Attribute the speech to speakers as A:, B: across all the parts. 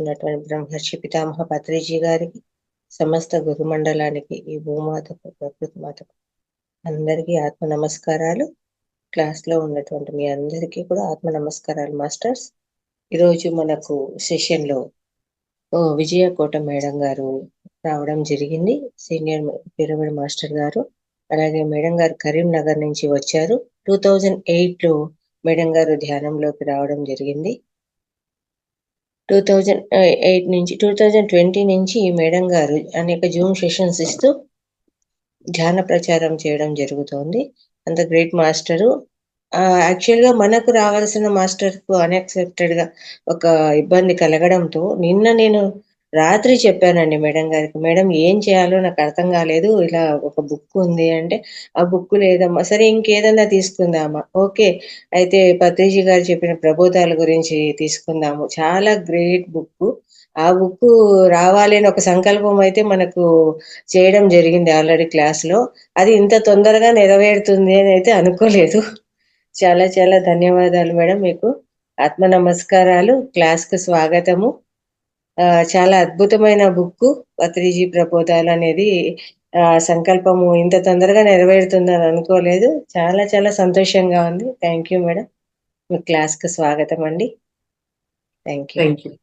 A: ఉన్నటువంటి బ్రహ్మర్షి పితామహ పత్రిజీ గారికి, సమస్త గురుమండలానికి, ఈ భూమాతకు, ప్రకృతి మాతకు అందరికీ ఆత్మ నమస్కారాలు. క్లాస్లో ఉన్నటువంటి మీ అందరికీ కూడా ఆత్మ నమస్కారాలు మాస్టర్స్. ఈరోజు మనకు సెషన్లో విజయకోట మేడం గారు రావడం జరిగింది, సీనియర్ పిరమిడ్ మాస్టర్ గారు. అలాగే మేడం గారు కరీంనగర్ నుంచి వచ్చారు. 2008లో మేడం గారు ధ్యానంలోకి రావడం జరిగింది. 2008 నుంచి 2020 నుంచి మేడం గారు అనేక జూమ్ సెషన్స్ ఇస్తూ ధ్యాన ప్రచారం చేయడం జరుగుతోంది. అంత గ్రేట్ మాస్టరు. యాక్చువల్గా మనకు రావాల్సిన మాస్టర్కు అన్ఎక్స్పెక్టెడ్గా ఒక ఇబ్బంది కలగడంతో నిన్న నేను రాత్రి చెప్పానండి మేడం గారికి, మేడం ఏం చేయాలో నాకు అర్థం కాలేదు, ఇలా ఒక బుక్ ఉంది అంటే, ఆ బుక్ లేదమ్మా, సరే ఇంకేదన్నా తీసుకుందామా, ఓకే అయితే పత్రిజీ గారు చెప్పిన ప్రబోధాల గురించి తీసుకుందాము, చాలా గ్రేట్ బుక్, ఆ బుక్ రావాలి అని ఒక సంకల్పం అయితే మనకు చేయడం జరిగింది ఆల్రెడీ క్లాస్లో. అది ఇంత తొందరగా నెరవేరుతుంది అని అయితే అనుకోలేదు. చాలా చాలా ధన్యవాదాలు మేడం, మీకు ఆత్మ నమస్కారాలు. క్లాస్కు స్వాగతము. చాలా అద్భుతమైన బుక్ పత్రిజీ ప్రబోధాలు అనేది. సంకల్పము ఇంత తొందరగా నెరవేరుతుందని అనుకోలేదు. చాలా చాలా సంతోషంగా ఉంది. Thank you madam. మీ క్లాస్కు స్వాగతం అండి. Thank you.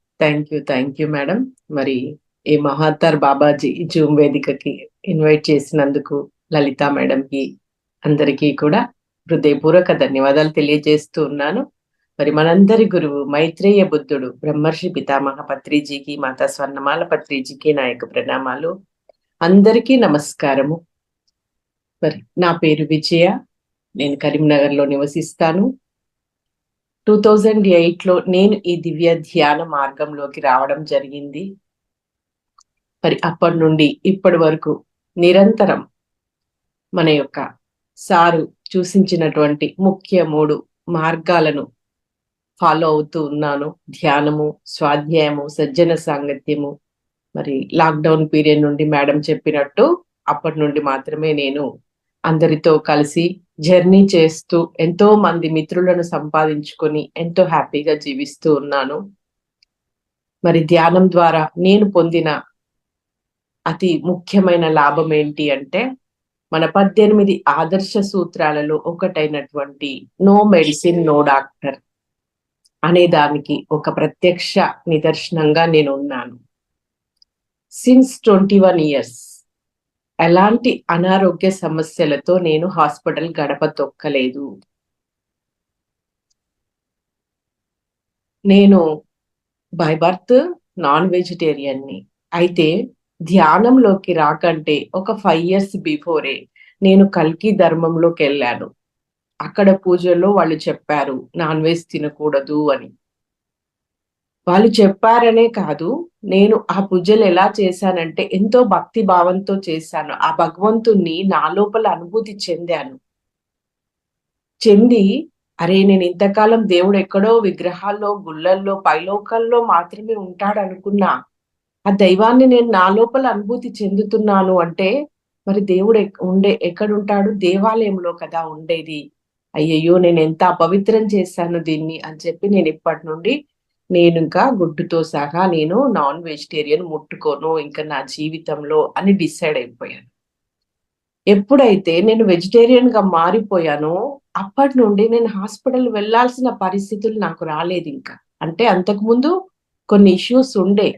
B: Thank you madam. మరి ఈ మహాతార్ బాబాజీ జూమ్ వేదికకి ఇన్వైట్ చేసినందుకు లలిత మేడంకి అందరికీ కూడా హృదయపూర్వక ధన్యవాదాలు తెలియజేస్తూ ఉన్నాను. మరి మనందరి గురువు మైత్రేయ బుద్ధుడు బ్రహ్మర్షి పితామహ పత్రిజీకి, మాతా స్వర్ణమాల పత్రిజీకి నా యొక్క ప్రణామాలు. అందరికీ నమస్కారము. మరి నా పేరు విజయ, నేను కరీంనగర్లో నివసిస్తాను. 2008లో నేను ఈ దివ్య ధ్యాన మార్గంలోకి రావడం జరిగింది. మరి అప్పటి నుండి ఇప్పటి వరకు నిరంతరం మన యొక్క సారు సూచించినటువంటి ముఖ్య 3 మార్గాలను ఫాలో అవుతూ ఉన్నాను. ధ్యానము, స్వాధ్యాయము, సజ్జన సాంగత్యము. మరి లాక్డౌన్ పీరియడ్ నుండి మేడం చెప్పినట్టు అప్పటి నుండి మాత్రమే నేను అందరితో కలిసి జర్నీ చేస్తూ ఎంతో మంది మిత్రులను సంపాదించుకొని ఎంతో హ్యాపీగా జీవిస్తూ ఉన్నాను. మరి ధ్యానం ద్వారా నేను పొందిన అతి ముఖ్యమైన లాభం ఏంటి అంటే, మన 18 ఆదర్శ సూత్రాలలో ఒకటైనటువంటి నో మెడిసిన్ నో డాక్టర్ అనే దానికి ఒక ప్రత్యక్ష నిదర్శనంగా నేను ఉన్నాను. సిన్స్ 21 ఇయర్స్ ఎలాంటి అనారోగ్య సమస్యలతో నేను హాస్పిటల్ గడప తొక్కలేదు. నేను బై బర్త్ నాన్ వెజిటేరియన్ని. అయితే ధ్యానంలోకి రాకంటే ఒక 5 ఇయర్స్ బిఫోరే నేను కల్కి ధర్మంలోకి వెళ్ళాను. అక్కడ పూజల్లో వాళ్ళు చెప్పారు నాన్ వెజ్ తినకూడదు అని. వాళ్ళు చెప్పారనే కాదు, నేను ఆ పూజలు ఎలా చేశానంటే ఎంతో భక్తి భావంతో చేశాను. ఆ భగవంతుణ్ణి నా లోపల అనుభూతి చెంది అరే నేను ఇంతకాలం దేవుడు ఎక్కడో విగ్రహాల్లో, గుళ్ళల్లో, పైలోకాల్లో మాత్రమే ఉంటాడు అనుకున్నా. ఆ దైవాన్ని నేను నా లోపల అనుభూతి చెందుతున్నాను అంటే మరి దేవుడు ఎక్కడుంటాడు? దేవాలయంలో కదా ఉండేది. అయ్యయ్యో నేను ఎంత అపవిత్రం చేశాను దీన్ని అని చెప్పి నేను ఇప్పటి నుండి నేను ఇంకా గుడ్డుతో సహా నేను నాన్ వెజిటేరియన్ ముట్టుకోను ఇంకా నా జీవితంలో అని డిసైడ్ అయిపోయాను. ఎప్పుడైతే నేను వెజిటేరియన్ గా మారిపోయానో అప్పటి నుండి నేను హాస్పిటల్ వెళ్లాల్సిన పరిస్థితులు నాకు రాలేదు ఇంకా. అంటే అంతకుముందు కొన్ని ఇష్యూస్ ఉండే,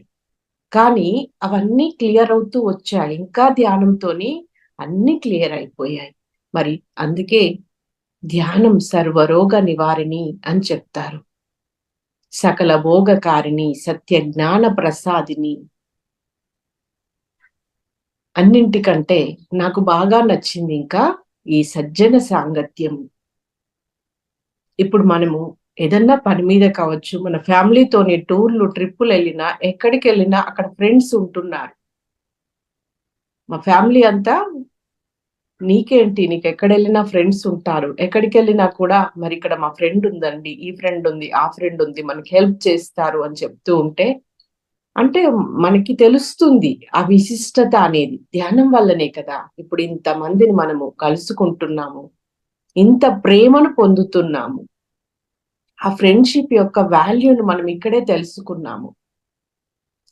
B: కానీ అవన్నీ క్లియర్ అవుతూ వచ్చాయి. ఇంకా ధ్యానంతోని అన్ని క్లియర్ అయిపోయాయి. మరి అందుకే ధ్యానం సర్వరోగ నివారిణి అని చెప్తారు. సకల భోగకారిణి, సత్య జ్ఞాన ప్రసాదిని. అన్నింటికంటే నాకు బాగా నచ్చింది ఇంకా ఈ సజ్జన సాంగత్యం. ఇప్పుడు మనము ఏదన్నా పని మీద కావచ్చు, మన ఫ్యామిలీతోని టూర్లు, ట్రిప్పులు వెళ్ళినా, ఎక్కడికి వెళ్ళినా అక్కడ ఫ్రెండ్స్ ఉంటున్నారు. మా ఫ్యామిలీ అంతా నీకేంటి, నీకు ఎక్కడ వెళ్ళినా ఫ్రెండ్స్ ఉంటారు, ఎక్కడికి వెళ్ళినా కూడా మరి ఇక్కడ మా ఫ్రెండ్ ఉందండి, ఈ ఫ్రెండ్ ఉంది, ఆ ఫ్రెండ్ ఉంది, మనకి హెల్ప్ చేస్తారు అని చెప్తూ ఉంటే అంటే మనకి తెలుస్తుంది ఆ విశిష్టత అనేది ధ్యానం వల్లనే కదా ఇప్పుడు ఇంతమందిని మనము కలుసుకుంటున్నాము, ఇంత ప్రేమను పొందుతున్నాము. ఆ ఫ్రెండ్షిప్ యొక్క వాల్యూను మనం ఇక్కడే తెలుసుకున్నాము.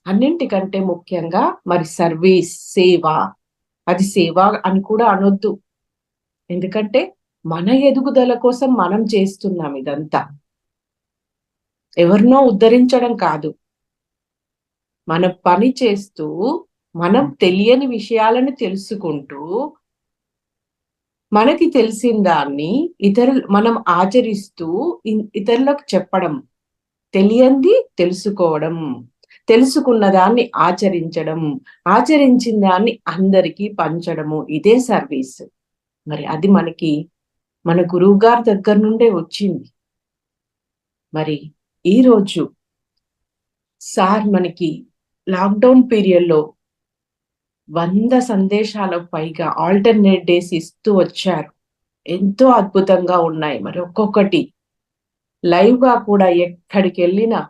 B: అన్నింటికంటే ముఖ్యంగా మరి సర్వీస్, సేవ. అది సేవ అని కూడా అనొద్దు. ఎందుకంటే మన ఎదుగుదల కోసం మనం చేస్తున్నాం ఇదంతా. ఎవరినో ఉద్ధరించడం కాదు. మన పని చేస్తూ, మనం తెలియని విషయాలను తెలుసుకుంటూ, మనకి తెలిసిన దాన్ని మనం ఆచరిస్తూ ఇతరులకు చెప్పడం. తెలియంది తెలుసుకోవడం, తెలుసుకున్న దాన్ని ఆచరించడం, ఆచరించిన దాన్ని అందరికీ పంచడము. ఇదే సర్వీస్. మరి అది మనకి మన గురువు గారి దగ్గర నుండే వచ్చింది. మరి ఈరోజు సార్ మనకి లాక్డౌన్ పీరియడ్ లో 100 సందేశాలకు పైగా ఆల్టర్నేట్ డేస్ ఇస్తూ వచ్చారు. ఎంతో అద్భుతంగా ఉన్నాయి. మరి ఒక్కొక్కటి లైవ్ గా కూడా ఎక్కడికి వెళ్ళినా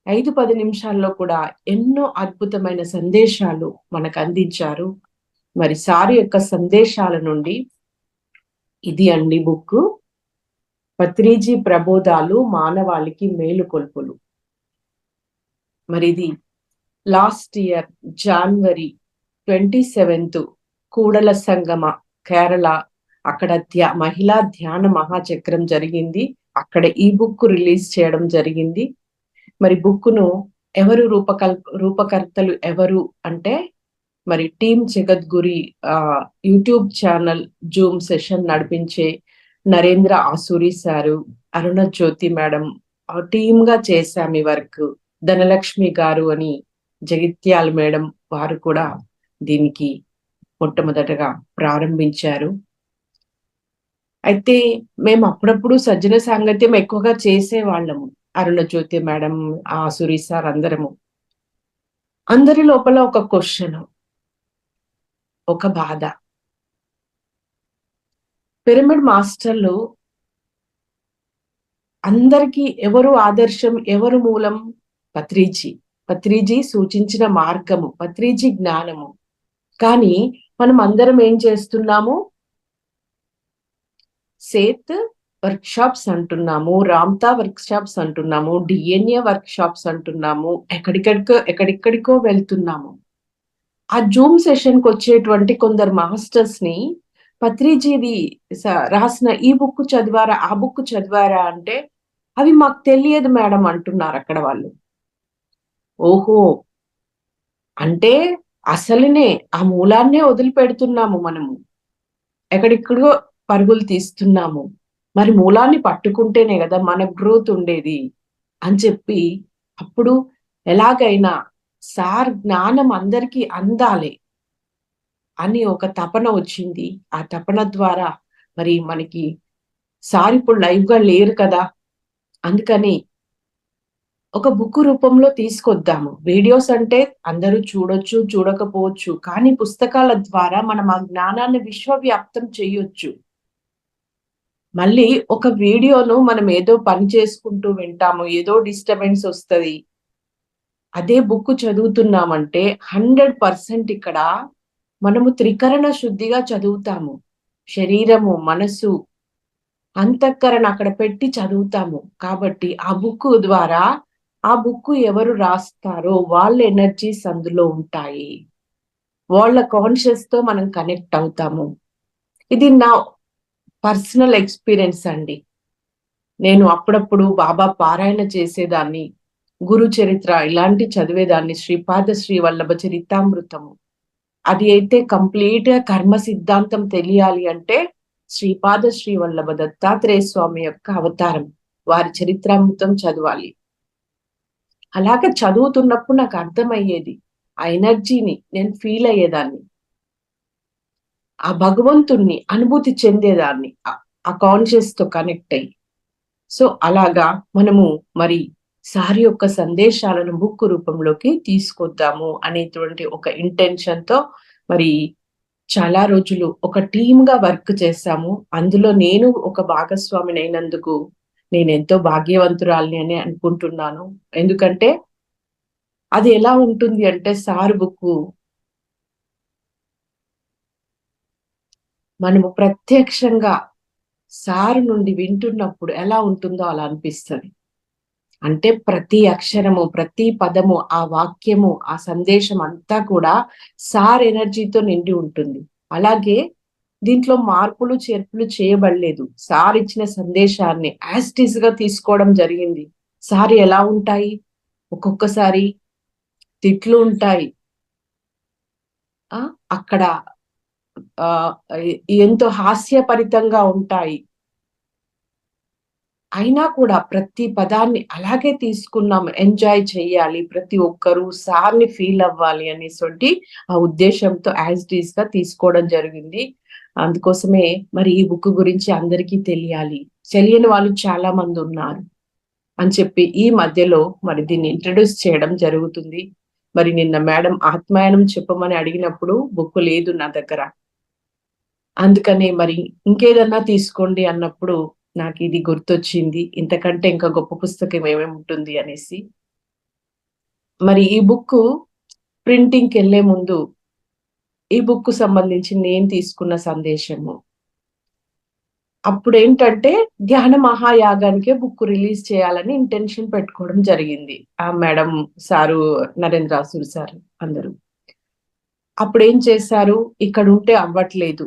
B: 5-10 నిమిషాల్లో కూడా ఎన్నో అద్భుతమైన సందేశాలు మనకు అందించారు. మరి సార్ యొక్క సందేశాల నుండి ఇది అండి బుక్. పత్రిజీ ప్రబోధాలు మానవాళికి మేలుకొల్పులు. మరి ఇది లాస్ట్ ఇయర్ జనవరి 27 కూడల సంగమ కేరళ, అక్కడ మహిళా ధ్యాన మహాచక్రం జరిగింది. అక్కడ ఈ బుక్ రిలీజ్ చేయడం జరిగింది. మరి బుక్ ను ఎవరు రూపకర్తలు ఎవరు అంటే మరి team Jagadguru YouTube channel zoom session నడిపించే Narendra Asuri sir, Aruna Jyothi madam team గా చేశాం ఈ వర్క్. ధనలక్ష్మి గారు అని జగిత్యాల మేడం వారు కూడా దీనికి మొట్టమొదటగా ప్రారంభించారు. అయితే మేము అప్పుడప్పుడు సజ్జన సాంగత్యం ఎక్కువగా చేసేవాళ్ళము. అరుణ జ్యోతి మేడం, ఆసూరి సార్ అందరము. అందరి లోపల ఒక క్వశ్చన్, ఒక బాధ. పిరమిడ్ మాస్టర్లు అందరికీ ఎవరు ఆదర్శం, ఎవరు మూలం? పత్రిజీ సూచించిన మార్గము, పత్రిజీ జ్ఞానము. కానీ మనం అందరం ఏం చేస్తున్నాము? సేత్ వర్క్ షాప్స్ అంటున్నాము, రామ్తా వర్క్ షాప్స్ అంటున్నాము, డిఎన్ఏ వర్క్ షాప్స్ అంటున్నాము, ఎక్కడిక్కడికో వెళ్తున్నాము. ఆ జూమ్ సెషన్ కి వచ్చేటువంటి కొందరు మాస్టర్స్ ని పత్రిజీది రాసిన ఈ బుక్ చదివారా, ఆ బుక్ చదివారా అంటే అవి మాకు తెలియదు మేడం అంటున్నారు అక్కడ వాళ్ళు. ఓహో, అంటే అసలునే ఆ మూలాన్నే వదిలిపెడుతున్నాము మనము, ఎక్కడిక్కడో పరుగులు తీస్తున్నాము. మరి మూలాన్ని పట్టుకుంటేనే కదా మన గ్రోత్ ఉండేది అని చెప్పి అప్పుడు ఎలాగైనా సార్ జ్ఞానం అందరికీ అందాలి అని ఒక తపన వచ్చింది. ఆ తపన ద్వారా మరి మనకి సార్ ఇప్పుడు లైవ్ గా లేరు కదా, అందుకని ఒక బుక్ రూపంలో తీసుకొద్దాము. వీడియోస్ అంటే అందరూ చూడొచ్చు, చూడకపోవచ్చు, కానీ పుస్తకాల ద్వారా మనం ఆ జ్ఞానాన్ని విశ్వవ్యాప్తం చేయొచ్చు. మళ్ళీ ఒక వీడియోను మనం ఏదో పని చేసుకుంటూ వింటాము, ఏదో డిస్టర్బెన్స్ వస్తుంది. అదే బుక్ చదువుతున్నామంటే 100% ఇక్కడ మనము త్రికరణ శుద్ధిగా చదువుతాము. శరీరము, మనసు, అంతఃకరణ అక్కడ పెట్టి చదువుతాము. కాబట్టి ఆ బుక్ ద్వారా ఆ బుక్ ఎవరు రాస్తారో వాళ్ళ ఎనర్జీస్ అందులో ఉంటాయి. వాళ్ళ కాన్షియస్ తో మనం కనెక్ట్ అవుతాము. ఇది నా పర్సనల్ ఎక్స్పీరియన్స్ అండి. నేను అప్పుడప్పుడు బాబా పారాయణ చేసేదాన్ని, గురు చరిత్ర ఇలాంటి చదివేదాన్ని, శ్రీపాద శ్రీ వల్లభ చరితామృతము. అది అయితే కంప్లీట్ గా కర్మ సిద్ధాంతం తెలియాలి అంటే శ్రీపాద శ్రీ వల్లభ దత్తాత్రేయ స్వామి యొక్క అవతారం, వారి చరిత్రామృతం చదవాలి. అలాగే చదువుతున్నప్పుడు నాకు అర్థమయ్యేది, ఆ ఎనర్జీని నేను ఫీల్ అయ్యేదాన్ని, ఆ భగవంతుణ్ణి అనుభూతి చెందేదాన్ని, ఆ కాన్షియస్ తో కనెక్ట్ అయ్యి. సో అలాగా మనము మరి సార్ యొక్క సందేశాలను బుక్ రూపంలోకి తీసుకొద్దాము అనేటువంటి ఒక ఇంటెన్షన్ తో మరి చాలా రోజులు ఒక టీమ్ గా వర్క్ చేశాము. అందులో నేను ఒక భాగస్వామిని అయినందుకు నేను ఎంతో భాగ్యవంతురాలిని అని అనుకుంటున్నాను. ఎందుకంటే అది ఎలా ఉంటుంది అంటే సార్ బుక్ మనము ప్రత్యక్షంగా సార్ నుండి వింటున్నప్పుడు ఎలా ఉంటుందో అలా అనిపిస్తుంది. అంటే ప్రతి అక్షరము, ప్రతి పదము, ఆ వాక్యము, ఆ సందేశం అంతా కూడా సార్ ఎనర్జీతో నిండి ఉంటుంది. అలాగే దీంట్లో మార్పులు చేర్పులు చేయబడలేదు. సార్ ఇచ్చిన సందేశాన్ని యాజ్ ఇట్ ఈజ్ గా తీసుకోవడం జరిగింది. సార్ ఎలా ఉంటాయి? ఒక్కొక్కసారి తిట్లు ఉంటాయి. అక్కడ ఎంతో హాస్యపరితంగా ఉంటాయి. అయినా కూడా ప్రతి పదాన్ని అలాగే తీసుకున్నాం. ఎంజాయ్ చెయ్యాలి, ప్రతి ఒక్కరూ సార్ని ఫీల్ అవ్వాలి అనేసొంటి ఆ ఉద్దేశంతో యాజ్ ఇట్ ఈజ్ గా తీసుకోవడం జరిగింది. అందుకోసమే మరి ఈ బుక్ గురించి అందరికీ తెలియాలి, తెలియని వాళ్ళు చాలా మంది ఉన్నారు అని చెప్పి ఈ మధ్యలో మరి దీన్ని ఇంట్రడ్యూస్ చేయడం జరుగుతుంది. మరి నిన్న మేడం ఆత్మాయనం చెప్పమని అడిగినప్పుడు బుక్ లేదు నా దగ్గర. అందుకనే మరి ఇంకేదన్నా తీసుకోండి అన్నప్పుడు నాకు ఇది గుర్తొచ్చింది. ఇంతకంటే ఇంకా గొప్ప పుస్తకం ఏమేమి ఉంటుంది అనేసి. మరి ఈ బుక్ ప్రింటింగ్కి వెళ్లే ముందు ఈ బుక్ సంబంధించి నేను తీసుకున్న సందేశము, అప్పుడు ఏంటంటే ధ్యాన మహాయాగానికే బుక్ రిలీజ్ చేయాలని ఇంటెన్షన్ పెట్టుకోవడం జరిగింది. ఆ madam, sir, Narendra Asuri sir అందరూ. అప్పుడు ఏం చేశారు, ఇక్కడ ఉంటే అవ్వట్లేదు,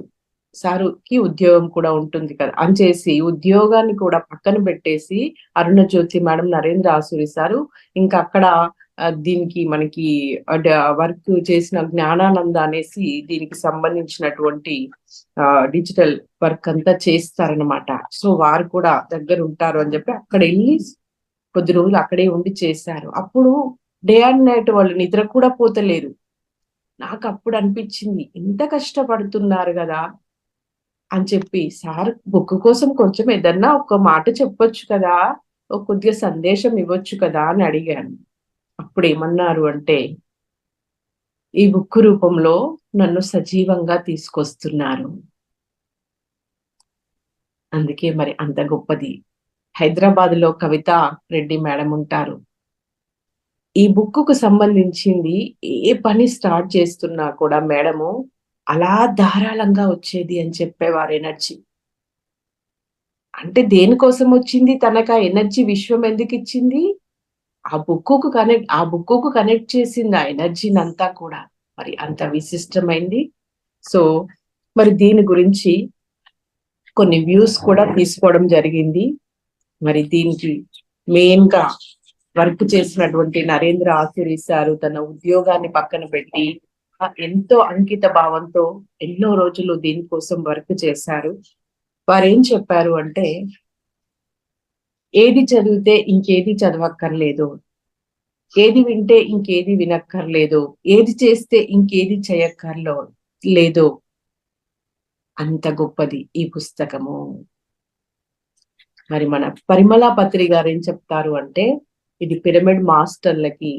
B: సారుకి ఉద్యోగం కూడా ఉంటుంది కదా అని చేసి ఉద్యోగాన్ని కూడా పక్కన పెట్టేసి అరుణజ్యోతి మేడం, నరేంద్ర ఆసూరి సారు ఇంకా అక్కడ దీనికి మనకి వర్క్ చేసిన జ్ఞానానంద అనేసి దీనికి సంబంధించినటువంటి డిజిటల్ వర్క్ అంతా చేస్తారనమాట. సో వారు కూడా దగ్గర ఉంటారు అని చెప్పి అక్కడ వెళ్ళి కొద్ది రోజులు అక్కడే ఉండి చేశారు. అప్పుడు డే అండ్ నైట్ వాళ్ళు నిద్ర కూడా పోతలేరు. నాకు అప్పుడు అనిపించింది, ఇంత కష్టపడుతున్నారు కదా అని చెప్పి, సార్ బుక్ కోసం కొంచెం ఏదన్నా ఒక మాట చెప్పొచ్చు కదా, కొద్దిగా సందేశం ఇవ్వచ్చు కదా అని అడిగాను. అప్పుడు ఏమన్నారు అంటే, ఈ బుక్ రూపంలో నన్ను సజీవంగా తీసుకొస్తున్నారు. అందుకే మరి అంత గొప్పది. హైదరాబాద్ లో కవిత రెడ్డి మేడం ఉంటారు. ఈ బుక్ కు సంబంధించింది ఏ పని స్టార్ట్ చేస్తున్నా కూడా మేడము అలా ధారాళంగా వచ్చేది అని చెప్పేవారు ఎనర్జీ. అంటే దేనికోసం వచ్చింది తనకు ఆ ఎనర్జీ? విశ్వం ఎందుకు ఇచ్చింది? ఆ బుక్ కు కనెక్ట్ చేసింది ఆ ఎనర్జీని అంతా కూడా. మరి అంత విశిష్టమైంది. సో మరి దీని గురించి కొన్ని వ్యూస్ కూడా తీసుకోవడం జరిగింది. మరి దీనికి మెయిన్ గా వర్క్ చేసినటువంటి నరేంద్ర ఆసూరి సారు తన ఉద్యోగాన్ని పక్కన పెట్టి ఎంతో అంకిత భావంతో ఎన్నో రోజులు దీనికోసం వర్క్ చేశారు. వారు ఏం చెప్పారు అంటే, ఏది చదివితే ఇంకేది చదవక్కర్లేదు, ఏది వింటే ఇంకేది వినక్కర్లేదు, ఏది చేస్తే ఇంకేది చేయక్కర్లో లేదు, అంత గొప్పది ఈ పుస్తకము. మరి మన పరిమళ పత్రి గారు ఏం చెప్తారు అంటే, ఇది పిరమిడ్ మాస్టర్లకి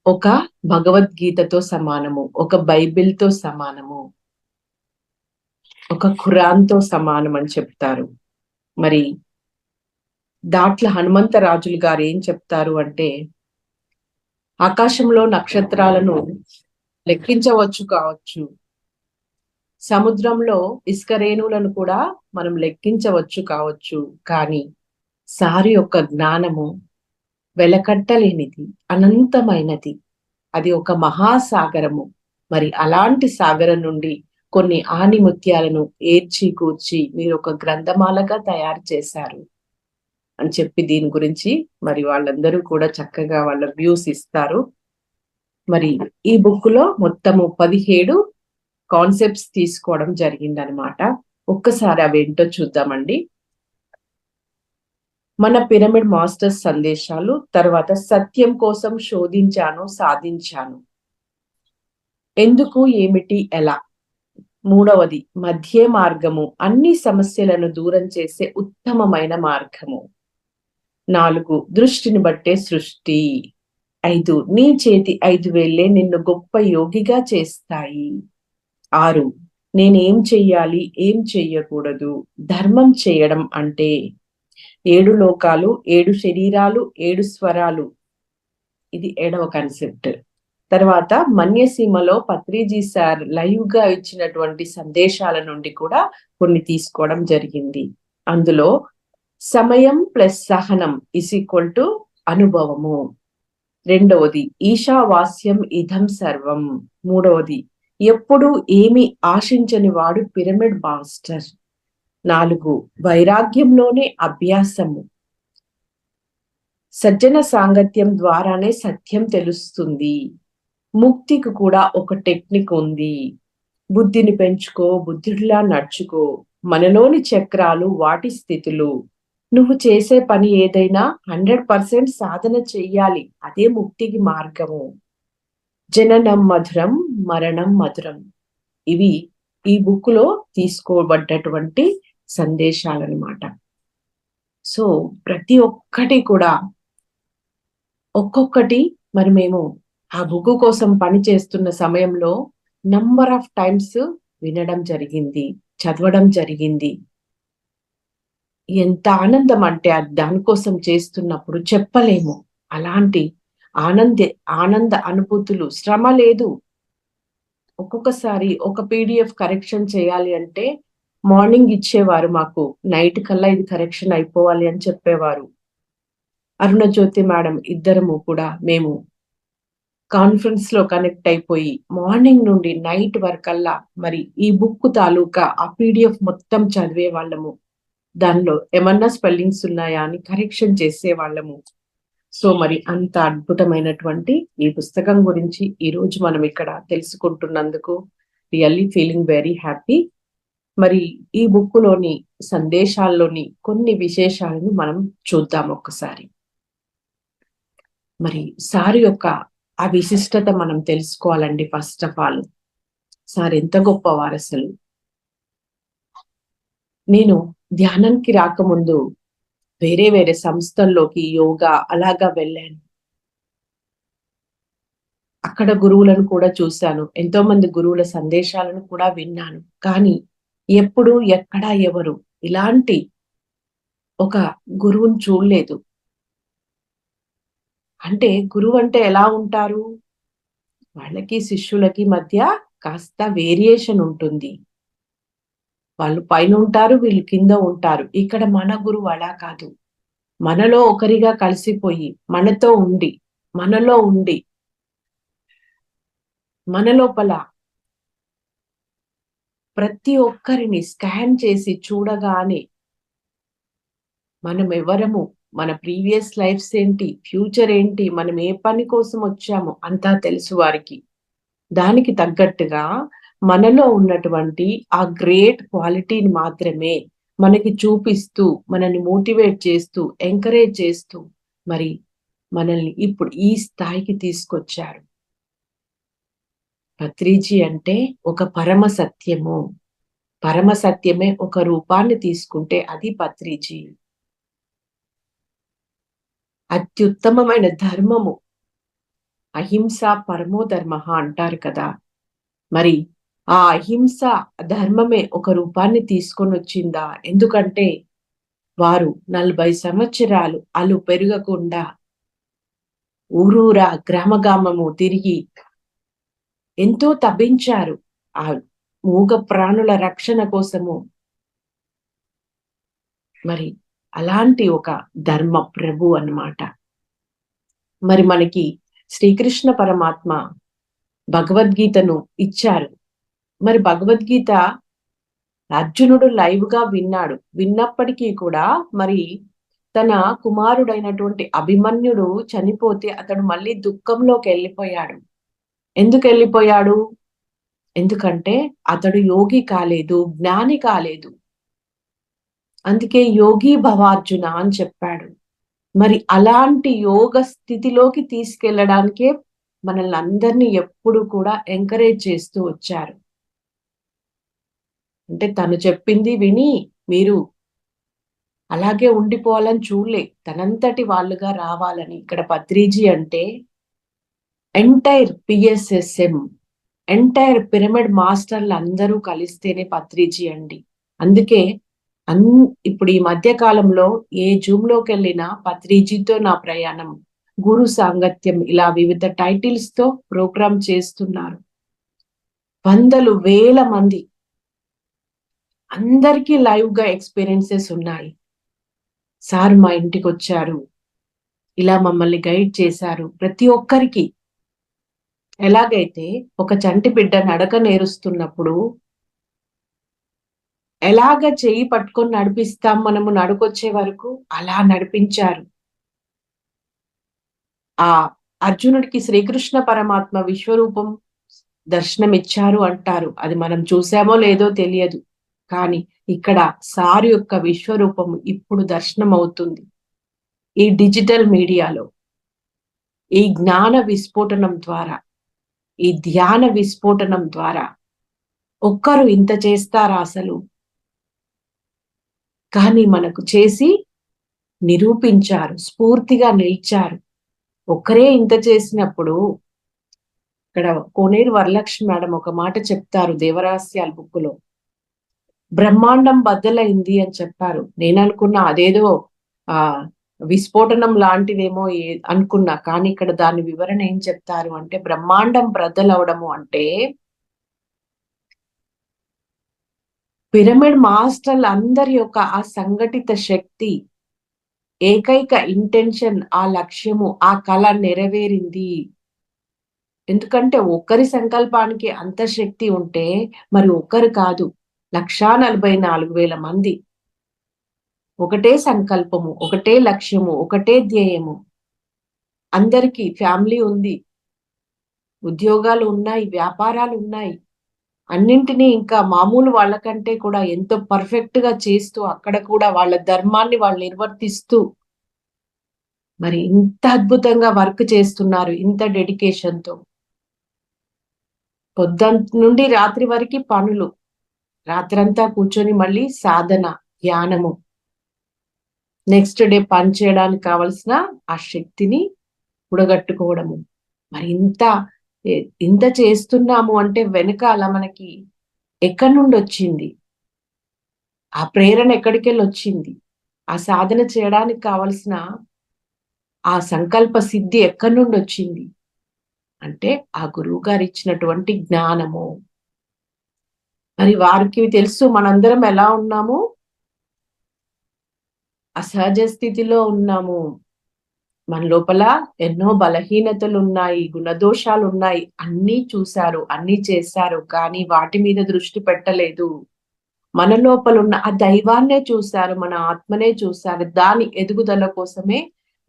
B: ఒక భగవద్గీతతో సమానము, ఒక బైబిల్తో సమానము, ఒక ఖురాన్తో సమానం అని చెప్తారు. మరి దాట్ల హనుమంతరాజులు గారు ఏం చెప్తారు అంటే, ఆకాశంలో నక్షత్రాలను లెక్కించవచ్చు కావచ్చు, సముద్రంలో ఇసుక రేణువులను కూడా మనం లెక్కించవచ్చు కావచ్చు, కానీ సారి యొక్క జ్ఞానము వెలకట్టలేనిది, అనంతమైనది. అది ఒక మహాసాగరము. మరి అలాంటి సాగరం నుండి కొన్ని ఆణిముత్యాలను ఏర్చి కూర్చి మీరు ఒక గ్రంథమాలగా తయారు చేశారు అని చెప్పి దీని గురించి మరి వాళ్ళందరూ కూడా చక్కగా వాళ్ళ వ్యూస్ ఇస్తారు. మరి ఈ బుక్ లో మొత్తము 17 కాన్సెప్ట్స్ తీసుకోవడం జరిగిందనమాట. ఒక్కసారి అవేంటో చూద్దామండి. మన పిరమిడ్ మాస్టర్స్ సందేశాలు, తర్వాత సత్యం కోసం శోధించాను, సాధించాను, ఎందుకు, ఏమిటి, ఎలా, మూడవది మధ్య మార్గము, అన్ని సమస్యలను దూరం చేసే ఉత్తమమైన మార్గము, 4 దృష్టిని బట్టే సృష్టి, 5 నీ చేతి 5 వేళ్లే నిన్ను గొప్ప యోగిగా చేస్తాయి, 6 నేనేం చెయ్యాలి, ఏం చెయ్యకూడదు, ధర్మం చేయడం అంటే 7 లోకాలు, 7 శరీరాలు, 7 స్వరాలు, ఇది 7వ కాన్సెప్ట్. తర్వాత మన్యసీమలో పత్రిజీ సార్ లైవ్ గా ఇచ్చినటువంటి సందేశాల నుండి కూడా కొన్ని తీసుకోవడం జరిగింది. అందులో సమయం ప్లస్ సహనం ఇస్ ఈక్వల్ టు అనుభవము. రెండవది ఈశావాస్యం ఇదం సర్వం. మూడవది ఎప్పుడు ఏమి ఆశించని వాడు పిరమిడ్ మాస్టర్. 4 వైరాగ్యంలోనే అభ్యాసము. సజ్జన సాంగత్యం ద్వారానే సత్యం తెలుస్తుంది. ముక్తికి కూడా ఒక టెక్నిక్ ఉంది. బుద్ధిని పెంచుకో, బుద్ధిలా నడుచుకో. మనలోని చక్రాలు వాటి స్థితులు. నువ్వు చేసే పని ఏదైనా 100% సాధన చెయ్యాలి. అదే ముక్తికి మార్గము. జననం మధురం, మరణం మధురం. ఇవి ఈ బుక్ లో తీసుకోబడ్డటువంటి సందేశాలన్నమాట. సో ప్రతి ఒక్కటి కూడా ఒక్కొక్కటి మరి మేము ఆ బుక్ కోసం పని చేస్తున్న సమయంలో నంబర్ ఆఫ్ టైమ్స్ వినడం జరిగింది, చదవడం జరిగింది. ఎంత ఆనందం అంటే దానికోసం చేస్తున్నప్పుడు చెప్పలేము. అలాంటి ఆనంద అనుభూతులు. శ్రమ లేదు. ఒక్కొక్కసారి ఒక PDF కరెక్షన్ చేయాలి అంటే మార్నింగ్ ఇచ్చేవారు మాకు, నైట్ కల్లా ఇది కరెక్షన్ అయిపోవాలి అని చెప్పేవారు. అరుణజ్యోతి మేడం ఇద్దరము కూడా మేము కాన్ఫరెన్స్ లో కనెక్ట్ అయిపోయి మార్నింగ్ నుండి నైట్ వరకల్లా మరి ఈ బుక్ తాలూకా ఆ PDF మొత్తం చదివే వాళ్ళము. దానిలో ఏమన్నా స్పెల్లింగ్స్ ఉన్నాయా అని కరెక్షన్ చేసే వాళ్ళము. సో మరి అంత అద్భుతమైనటువంటి ఈ పుస్తకం గురించి ఈ రోజు మనం ఇక్కడ తెలుసుకుంటున్నందుకు రియల్లీ ఫీలింగ్ వెరీ హ్యాపీ. మరి ఈ బుక్ లోని సందేశాల్లోని కొన్ని విశేషాలను మనం చూద్దాం ఒక్కసారి. మరి సార్ యొక్క ఆ విశిష్టత మనం తెలుసుకోవాలండి. ఫస్ట్ ఆఫ్ ఆల్ సార్ ఎంత గొప్పవారు అసలు. నేను ధ్యానానికి రాకముందు వేరే వేరే సంస్థల్లోకి యోగా అలాగా వెళ్ళాను. అక్కడ గురువులను కూడా చూశాను. ఎంతో మంది గురువుల సందేశాలను కూడా విన్నాను. కానీ ఎప్పుడు ఎక్కడ ఎవరు ఇలాంటి ఒక గురువుని చూడలేదు. అంటే గురువు అంటే ఎలా ఉంటారు? వాళ్ళకి శిష్యులకి మధ్య కాస్త వేరియేషన్ ఉంటుంది. వాళ్ళు పైన ఉంటారు, వీళ్ళు కింద ఉంటారు. ఇక్కడ మన గురువు అలా కాదు. మనలో ఒకరిగా కలిసిపోయి మనతో ఉండి మనలో ఉండి మన లోపల ప్రతి ఒక్కరిని స్కాన్ చేసి చూడగానే మనం ఎవరము, మన ప్రీవియస్ లైఫ్స్ ఏంటి, ఫ్యూచర్ ఏంటి, మనం ఏ పని కోసం వచ్చామో అంతా తెలుసు వారికి. దానికి తగ్గట్టుగా మనలో ఉన్నటువంటి ఆ గ్రేట్ క్వాలిటీని మాత్రమే మనకి చూపిస్తూ, మనల్ని మోటివేట్ చేస్తూ, ఎంకరేజ్ చేస్తూ మరి మనల్ని ఇప్పుడు ఈ స్థాయికి తీసుకొచ్చారు. పత్రిజీ అంటే ఒక పరమ సత్యము. పరమ సత్యమే ఒక రూపాన్ని తీసుకుంటే అది పత్రిజీ. అత్యుత్తమమైన ధర్మము. అహింస పరమో ధర్మ అంటారు కదా. మరి ఆ అహింస ధర్మమే ఒక రూపాన్ని తీసుకొని వచ్చిందా? ఎందుకంటే వారు 40 సంవత్సరాలు అలు పెరగకుండా ఊరూరా గ్రామగామము తిరిగి ఎంతో తపించారు ఆ మూగ ప్రాణుల రక్షణ కోసము. మరి అలాంటి ఒక ధర్మ ప్రభు అన్నమాట. మరి మనకి శ్రీకృష్ణ పరమాత్మ భగవద్గీతను ఇచ్చారు. మరి భగవద్గీత అర్జునుడు లైవ్ గా విన్నాడు. విన్నప్పటికీ కూడా మరి తన కుమారుడైనటువంటి అభిమన్యుడు చనిపోతే అతడు మళ్ళీ దుఃఖంలోకి వెళ్ళిపోయాడు. ఎందుకు వెళ్ళిపోయాడు? ఎందుకంటే అతడు యోగి కాలేదు, జ్ఞాని కాలేదు. అందుకే యోగి భవార్జున అని చెప్పాడు. మరి అలాంటి యోగ స్థితిలోకి తీసుకెళ్లడానికే మనల్ని అందరినీ ఎప్పుడు కూడా ఎంకరేజ్ చేస్తూ వచ్చారు. అంటే తను చెప్పింది విని మీరు అలాగే ఉండిపోవాలని చూడలే, తనంతటి వాళ్ళుగా రావాలని. ఇక్కడ పత్రిజీ అంటే ఎంటైర్ PSSM, ఎంటైర్ పిరమిడ్ మాస్టర్లు అందరూ కలిస్తేనే పత్రిజీ అండి. అందుకే ఇప్పుడు ఈ మధ్య కాలంలో ఏ జూమ్ లోకి వెళ్ళినా పత్రిజీతో నా ప్రయాణం, గురు సాంగత్యం, ఇలా వివిధ టైటిల్స్ తో ప్రోగ్రామ్ చేస్తున్నారు. వందలు వేల మంది, అందరికీ లైవ్ గా ఎక్స్పీరియన్సెస్ ఉన్నాయి. సార్ మా ఇంటికి వచ్చారు, ఇలా మమ్మల్ని గైడ్ చేశారు. ప్రతి ఒక్కరికి ఎలాగైతే ఒక చంటి బిడ్డ నడక నేరుస్తున్నప్పుడు ఎలాగ చెయ్యి పట్టుకొని నడిపిస్తాం మనము నడుకొచ్చే వరకు, అలా నడిపించారు. ఆ అర్జునుడికి శ్రీకృష్ణ పరమాత్మ విశ్వరూపం దర్శనమిచ్చారు అంటారు. అది మనం చూసామో లేదో తెలియదు. కానీ ఇక్కడ సార్ యొక్క విశ్వరూపం ఇప్పుడు దర్శనం అవుతుంది. ఈ డిజిటల్ మీడియాలో, ఈ జ్ఞాన విస్ఫోటనం ద్వారా, ఈ ధ్యాన విస్ఫోటనం ద్వారా ఒక్కరు ఇంత చేస్తారా అసలు? కానీ మనకు చేసి నిరూపించారు, స్ఫూర్తిగా నిలిచారు. ఒక్కరే ఇంత చేసినప్పుడు ఇక్కడ కోనేరు వరలక్ష్మి మేడం ఒక మాట చెప్తారు దేవరహస్యాల బుక్కులో. బ్రహ్మాండం బద్దలైంది అని చెప్పారు. నేను అనుకున్నా అదేదో ఆ విస్ఫోటనం లాంటిదేమో అనుకున్నా. కానీ ఇక్కడ దాని వివరణ ఏం చెప్తారు అంటే, బ్రహ్మాండం బద్దలవడము అంటే పిరమిడ్ మాస్టర్లు అందరి యొక్క ఆ సంఘటిత శక్తి, ఏకైక ఇంటెన్షన్, ఆ లక్ష్యము, ఆ కళ నెరవేరింది. ఎందుకంటే ఒక్కరి సంకల్పానికి అంత శక్తి ఉంటే మరి ఒక్కరు కాదు, 1,44,000 మంది ఒకటే సంకల్పము, ఒకటే లక్ష్యము, ఒకటే ధ్యేయము. అందరికీ ఫ్యామిలీ ఉంది, ఉద్యోగాలు ఉన్నాయి, వ్యాపారాలు ఉన్నాయి. అన్నింటినీ ఇంకా మామూలు వాళ్ళకంటే కూడా ఎంతో పర్ఫెక్ట్ గా చేస్తూ, అక్కడ కూడా వాళ్ళ ధర్మాన్ని వాళ్ళు నిర్వర్తిస్తూ మరి ఇంత అద్భుతంగా వర్క్ చేస్తున్నారు. ఇంత డెడికేషన్ తో పొద్దున్న నుండి రాత్రి వరకు పనులు, రాత్రంతా కూర్చొని మళ్ళీ సాధన, ధ్యానము, నెక్స్ట్ డే పని చేయడానికి కావలసిన ఆ శక్తిని కూడగట్టుకోవడము. మరి ఇంత చేస్తున్నాము అంటే వెనకాల మనకి ఎక్కడి నుండి వచ్చింది? ఆ ప్రేరణ ఎక్కడికెళ్ళి వచ్చింది? ఆ సాధన చేయడానికి కావలసిన ఆ సంకల్ప సిద్ధి ఎక్కడి నుండి వచ్చింది అంటే ఆ గురువు గారు ఇచ్చినటువంటి జ్ఞానము. మరి వారికి తెలుసు మనందరం ఎలా ఉన్నాము, అసహజ స్థితిలో ఉన్నాము. మన లోపల ఎన్నో బలహీనతలు ఉన్నాయి, గుణదోషాలు ఉన్నాయి. అన్నీ చూశారు, అన్నీ చేశారు, కానీ వాటి మీద దృష్టి పెట్టలేదు. మన లోపల ఉన్న ఆ దైవాన్నే చూశారు, మన ఆత్మనే చూశారు. దాని ఎదుగుదల కోసమే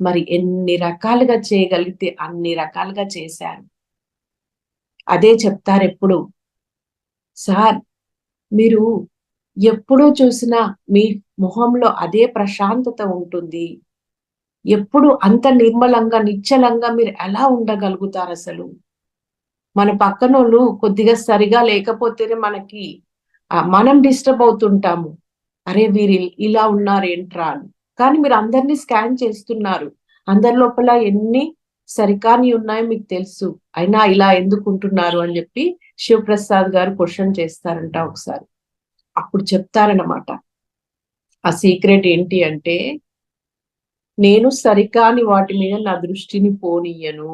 B: మరి ఎన్ని రకాలుగా చేయగలిగితే అన్ని రకాలుగా చేశారు. అదే చెప్తారు ఎప్పుడు, సార్ మీరు ఎప్పుడూ చూసినా మీ మొహంలో అదే ప్రశాంతత ఉంటుంది. ఎప్పుడు అంత నిర్మలంగా, నిశ్చలంగా మీరు ఎలా ఉండగలుగుతారు అసలు? మన పక్కనోళ్ళు కొద్దిగా సరిగా లేకపోతేనే మనకి మనం డిస్టర్బ్ అవుతుంటాము. అరే వీరు ఇలా ఉన్నారేంట్రా అని. కానీ మీరు అందరినీ స్కాన్ చేస్తున్నారు. అందరి లోపల ఎన్ని సరికాని ఉన్నాయో మీకు తెలుసు. అయినా ఇలా ఎందుకు ఉంటున్నారు అని చెప్పి శివప్రసాద్ గారు క్వశ్చన్ చేస్తారంట ఒకసారి. అప్పుడు చెప్తారన్నమాట, ఆ సీక్రెట్ ఏంటి అంటే, నేను సరికాని వాటి మీద నా దృష్టిని పోనీయను.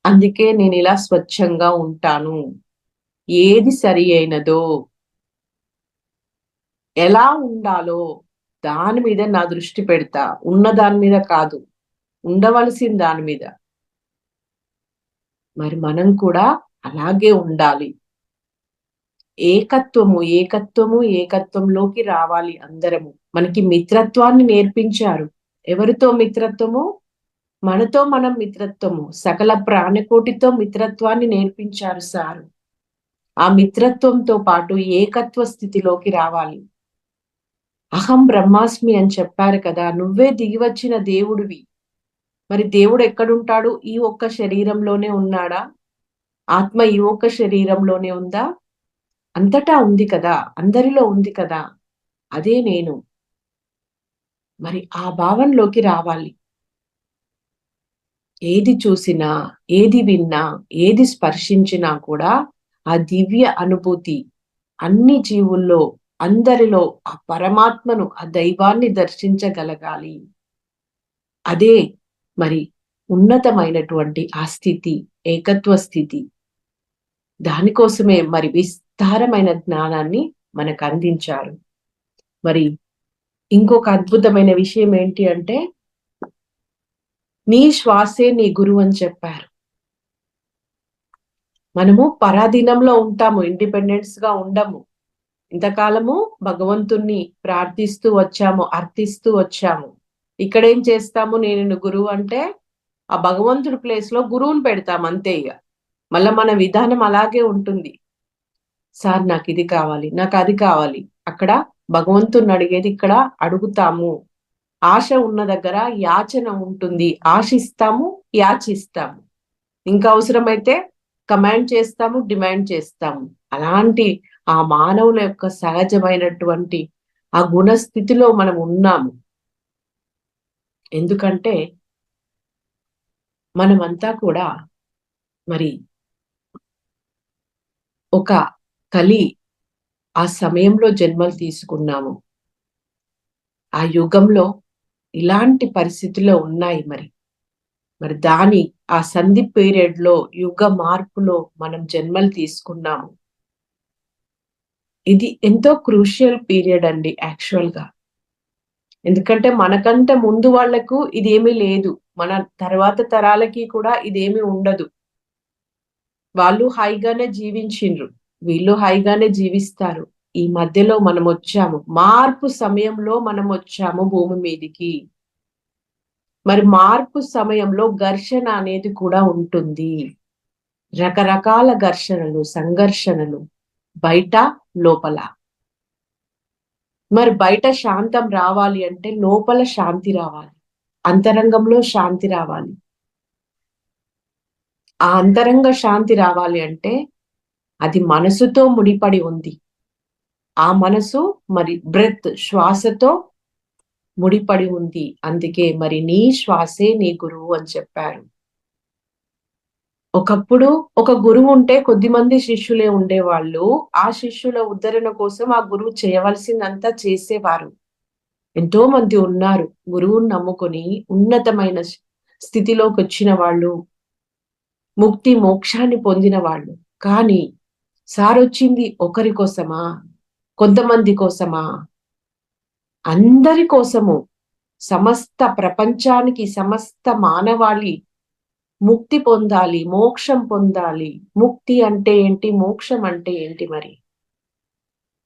B: అందుకే నేను ఇలా స్వచ్ఛంగా ఉంటాను. ఏది సరి అయినదో, ఎలా ఉండాలో దాని మీద నా దృష్టి పెడతా. ఉన్న దాని మీద కాదు, ఉండవలసిన దాని మీద. మరి మనం కూడా అలాగే ఉండాలి. ఏకత్వంలోకి రావాలి అందరము. మనకి మిత్రత్వాన్ని నేర్పించారు. ఎవరితో మిత్రత్వము? మనతో మనం మిత్రత్వము. సకల ప్రాణకోటితో మిత్రత్వాన్ని నేర్పించారు సారు. ఆ మిత్రత్వంతో పాటు ఏకత్వ స్థితిలోకి రావాలి. అహం బ్రహ్మాస్మి అని చెప్పారు కదా, నువ్వే దిగి వచ్చిన దేవుడివి. మరి దేవుడు ఎక్కడుంటాడు? ఈ ఒక్క శరీరంలోనే ఉన్నాడా? ఆత్మ ఈ ఒక్క శరీరంలోనే ఉందా? అంతటా ఉంది కదా, అందరిలో ఉంది కదా. అదే నేను. మరి ఆ భావంలోకి రావాలి. ఏది చూసినా, ఏది విన్నా, ఏది స్పర్శించినా కూడా ఆ దివ్య అనుభూతి అన్ని జీవుల్లో, అందరిలో ఆ పరమాత్మను, ఆ దైవాన్ని దర్శించగలగాలి. అదే మరి ఉన్నతమైనటువంటి ఆ స్థితి, ఏకత్వ స్థితి. దానికోసమే మరి విస్తారమైన జ్ఞానాన్ని మనకు అందించారు. మరి ఇంకొక అద్భుతమైన విషయం ఏంటి అంటే, నీ శ్వాసే నీ గురువు అని చెప్పారు. మనము పరాధీనంలో ఉంటాము, ఇండిపెండెన్స్ గా ఉండము. ఇంతకాలము భగవంతుణ్ణి ప్రార్థిస్తూ వచ్చాము, అర్థిస్తూ వచ్చాము. ఇక్కడేం చేస్తాము, నేను గురువు అంటే ఆ భగవంతుడి ప్లేస్ లో గురువుని పెడతాం అంతే. ఇక మళ్ళా మన విధానం అలాగే ఉంటుంది. సార్ నాకు ఇది కావాలి, నాకు అది కావాలి. అక్కడ భగవంతుని అడిగేది, ఇక్కడ అడుగుతాము. ఆశ ఉన్న దగ్గర యాచన ఉంటుంది. ఆశిస్తాము, యాచిస్తాము. ఇంకా అవసరమైతే కమాండ్ చేస్తాము, డిమాండ్ చేస్తాము. అలాంటి ఆ మానవుల యొక్క సహజమైనటువంటి ఆ గుణస్థితిలో మనం ఉన్నాము. ఎందుకంటే మనమంతా కూడా మరి ఒక కలి ఆ సమయంలో జన్మలు తీసుకున్నాము. ఆ యుగంలో ఇలాంటి పరిస్థితుల్లో ఉన్నాయి. మరి దాని ఆ సంధి పీరియడ్ లో, యుగ మార్పులో మనం జన్మలు తీసుకున్నాము. ఇది ఎంతో క్రూషియల్ పీరియడ్ అండి యాక్చువల్ గా. ఎందుకంటే మనకంటే ముందు వాళ్లకు ఇదేమీ లేదు, మన తర్వాత తరాలకి కూడా ఇదేమీ ఉండదు. వాళ్ళు హాయిగానే జీవించిండ్రు, వీళ్ళు హాయిగానే జీవిస్తారు. ఈ మధ్యలో మనం వచ్చాము, మార్పు సమయంలో మనం వచ్చాము భూమి మీదికి. మరి మార్పు సమయంలో ఘర్షణ అనేది కూడా ఉంటుంది. రకరకాల ఘర్షణలు, సంఘర్షణలు, బయట లోపల. మరి బయట శాంతం రావాలి అంటే లోపల శాంతి రావాలి, అంతరంగంలో శాంతి రావాలి. ఆ అంతరంగ శాంతి రావాలి అంటే అది మనసుతో ముడిపడి ఉంది. ఆ మనసు మరి బ్రెత్, శ్వాసతో ముడిపడి ఉంది. అందుకే మరి నీ శ్వాసే నీ గురువు అని చెప్పారు. ఒకప్పుడు ఒక గురువు ఉంటే కొద్ది మంది శిష్యులే ఉండేవాళ్ళు. ఆ శిష్యుల ఉద్ధరణ కోసం ఆ గురువు చేయవలసిందంతా చేసేవారు. ఎంతో మంది ఉన్నారు గురువుని నమ్ముకొని ఉన్నతమైన స్థితిలోకి వచ్చిన వాళ్ళు, ముక్తి మోక్షాన్ని పొందిన వాళ్ళు. కానీ సార్ వచ్చింది ఒకరి కోసమా, కొంతమంది కోసమా? అందరి కోసము. సమస్త ప్రపంచానికి, సమస్త మానవాళి ముక్తి పొందాలి, మోక్షం పొందాలి. ముక్తి అంటే ఏంటి, మోక్షం అంటే ఏంటి? మరి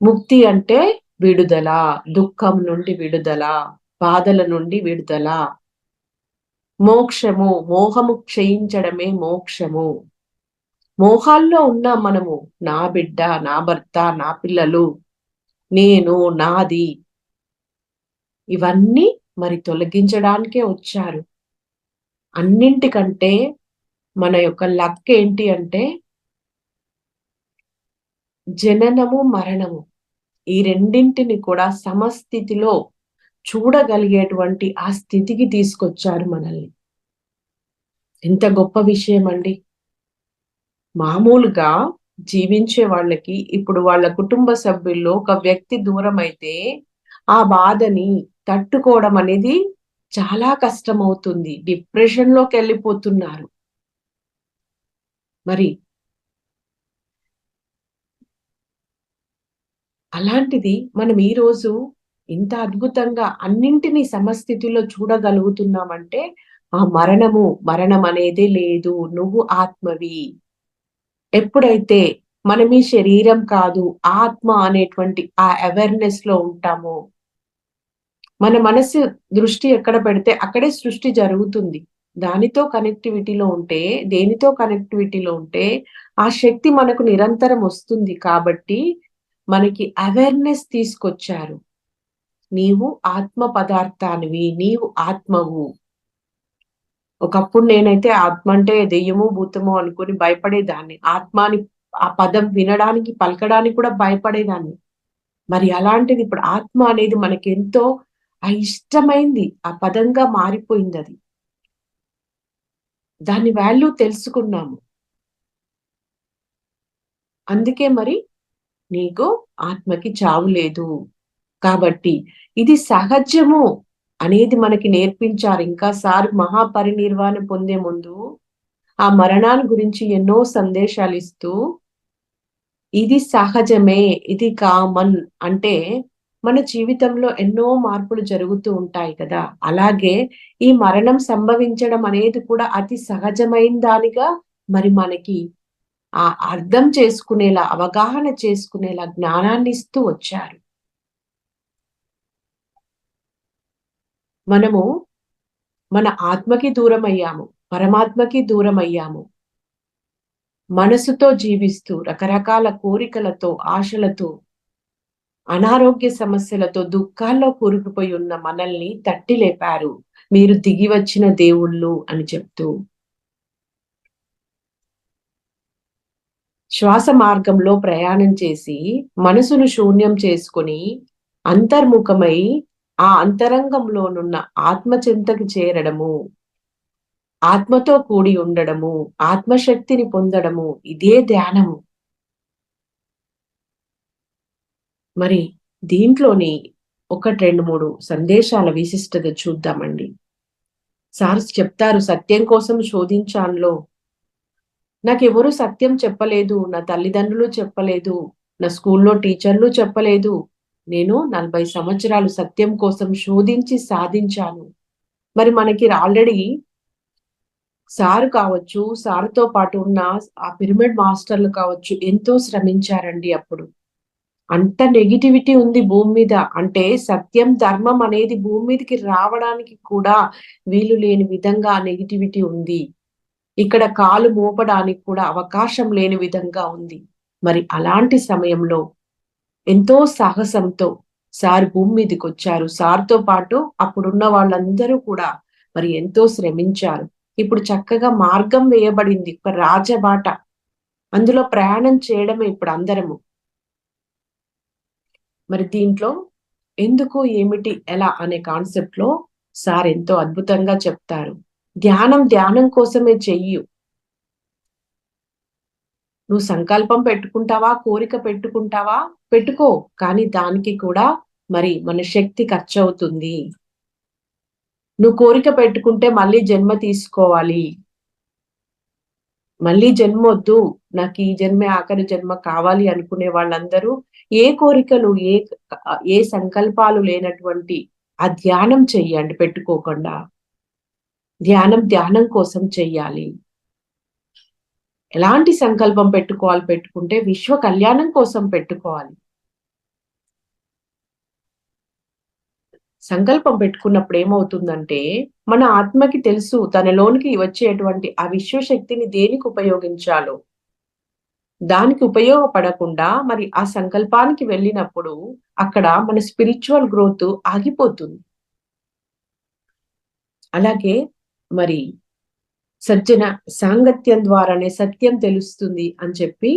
B: ముక్తి అంటే విడుదల, దుఃఖం నుండి విడుదల, బాధల నుండి విడుదల. మోక్షము, మోహము క్షయించడమే మోక్షము. మోహాల్లో ఉన్నాం మనము. నా బిడ్డ, నా భర్త, నా పిల్లలు, నేను, నాది, ఇవన్నీ మరి తొలగించడానికే వచ్చారు. అన్నింటికంటే మన యొక్క లక్ ఏంటి అంటే జననము, మరణము, ఈ రెండింటిని కూడా సమస్థితిలో చూడగలిగేటువంటి ఆ స్థితికి తీసుకొచ్చారు మనల్ని. ఎంత గొప్ప విషయం అండి. మామూలుగా జీవించే వాళ్ళకి ఇప్పుడు వాళ్ళ కుటుంబ సభ్యుల్లో ఒక వ్యక్తి దూరం అయితే ఆ బాధని తట్టుకోవడం అనేది చాలా కష్టం అవుతుంది. డిప్రెషన్ లోకి వెళ్ళిపోతున్నారు. మరి అలాంటిది మనం ఈ రోజు ఇంత అద్భుతంగా అన్నింటినీ సమస్థితిలో చూడగలుగుతున్నామంటే ఆ మరణం అనేదే లేదు. నువ్వు ఆత్మవి. ఎప్పుడైతే మనం ఈ శరీరం కాదు, ఆత్మ అనేటువంటి ఆ అవేర్నెస్ లో ఉంటామో, మన మనసు దృష్టి ఎక్కడ పెడితే అక్కడే సృష్టి జరుగుతుంది. దానితో కనెక్టివిటీలో ఉంటే, దేనితో కనెక్టివిటీలో ఉంటే ఆ శక్తి మనకు నిరంతరం వస్తుంది. కాబట్టి మనకి అవేర్నెస్ తీసుకొచ్చారు. నీవు ఆత్మ పదార్థానివి, నీవు ఆత్మవు. ఒకప్పుడు నేనైతే ఆత్మ అంటే దెయ్యము, భూతము అనుకుని భయపడేదాన్ని. ఆత్మాని ఆ పదం వినడానికి, పలకడానికి కూడా భయపడేదాన్ని. మరి అలాంటిది ఇప్పుడు ఆత్మ అనేది మనకి ఎంతో ఇష్టమైంది, ఆ పదంగా మారిపోయింది. అది దాని వాల్యూ తెలుసుకున్నాము. అందుకే మరి నీకు ఆత్మకి చావు లేదు. కాబట్టి ఇది సహజము అనేది మనకి నేర్పించారు. ఇంకా సార్ మహాపరినిర్వాణ పొందే ముందు ఆ మరణాన్ని గురించి ఎన్నో సందేశాలు ఇస్తూ, ఇది సహజమే, ఇది కామన్ అంటే మన జీవితంలో ఎన్నో మార్పులు జరుగుతూ ఉంటాయి కదా. అలాగే ఈ మరణం సంభవించడం అనేది కూడా అతి సహజమైన దానిగా మరి మనకి ఆ అర్థం చేసుకునేలా, అవగాహన చేసుకునేలా జ్ఞానాన్ని ఇస్తూ వచ్చారు. మనము మన ఆత్మకి దూరం అయ్యాము, పరమాత్మకి దూరం అయ్యాము. మనసుతో జీవిస్తూ రకరకాల కోరికలతో, ఆశలతో, అనారోగ్య సమస్యలతో, దుఃఖాల్లో కూరుకుపోయి ఉన్న మనల్ని తట్టి లేపారు. మీరు దిగి వచ్చిన దేవుళ్ళు అని చెప్తూ. శ్వాస మార్గంలో ప్రయాణం చేసి మనసును శూన్యం చేసుకుని అంతర్ముఖమై ఆ అంతరంగంలోనున్న ఆత్మచింతకి చేరడము, ఆత్మతో కూడి ఉండడము, ఆత్మశక్తిని పొందడము, ఇదే ధ్యానము. మరి దీంట్లోని 1, 2, 3 సందేశాల విశిష్టత చూద్దామండి. సార్ చెప్తారు, సత్యం కోసం శోధించాన్లో నాకెవరు సత్యం చెప్పలేదు, నా తల్లిదండ్రులు చెప్పలేదు, నా స్కూల్లో టీచర్లు చెప్పలేదు. నేను 40 సంవత్సరాలు సత్యం కోసం శోధించి సాధించాను. మరి మనకి ఆల్రెడీ సారు కావచ్చు, సారుతో పాటు ఉన్న ఆ పిరమిడ్ మాస్టర్లు కావచ్చు, ఎంతో శ్రమించారండి అప్పుడు. అంత నెగిటివిటీ ఉంది భూమి మీద. అంటే సత్యం, ధర్మం అనేది భూమి మీదకి రావడానికి కూడా వీలు లేని విధంగా నెగిటివిటీ ఉంది. ఇక్కడ కాలు మోపడానికి కూడా అవకాశం లేని విధంగా ఉంది. మరి అలాంటి సమయంలో ఎంతో సాహసంతో సార్ భూమి మీదకి వచ్చారు. సార్తో పాటు అప్పుడున్న వాళ్ళందరూ కూడా మరి ఎంతో శ్రమించారు. ఇప్పుడు చక్కగా మార్గం వేయబడింది, ఒక రాజబాట. అందులో ప్రయాణం చేయడమే ఇప్పుడు అందరము. మరి దీంట్లో ఎందుకు, ఏమిటి, ఎలా అనే కాన్సెప్ట్ లో సార్ ఎంతో అద్భుతంగా చెప్తారు. ధ్యానం కోసమే చెయ్యు. నువ్వు సంకల్పం పెట్టుకుంటావా, కోరిక పెట్టుకుంటావా, పెట్టుకో. కానీ దానికి కూడా మరి మన శక్తి ఖర్చు అవుతుంది. నువ్వు కోరిక పెట్టుకుంటే మళ్ళీ జన్మ తీసుకోవాలి. మళ్ళీ జన్మ వద్దు, నాకు ఈ జన్మే ఆఖరి జన్మ కావాలి అనుకునే వాళ్ళందరూ ఏ కోరికలు, ఏ సంకల్పాలు లేనటువంటి ఆ ధ్యానం చెయ్యండి పెట్టుకోకుండా. ధ్యానం కోసం చెయ్యాలి. ఎలాంటి సంకల్పం పెట్టుకుంటే విశ్వ కళ్యాణం కోసం పెట్టుకోవాలి. సంకల్పం పెట్టుకున్నప్పుడు ఏమవుతుందంటే మన ఆత్మకి తెలుసు తనలోనికి వచ్చేటువంటి ఆ విశ్వశక్తిని దేనికి ఉపయోగించాలో. దానికి ఉపయోగపడకుండా మరి ఆ సంకల్పానికి వెళ్ళినప్పుడు అక్కడ మన స్పిరిచువల్ గ్రోత్ ఆగిపోతుంది. అలాగే మరి సజ్జన సాంగత్యం ద్వారానే సత్యం తెలుస్తుంది అని చెప్పి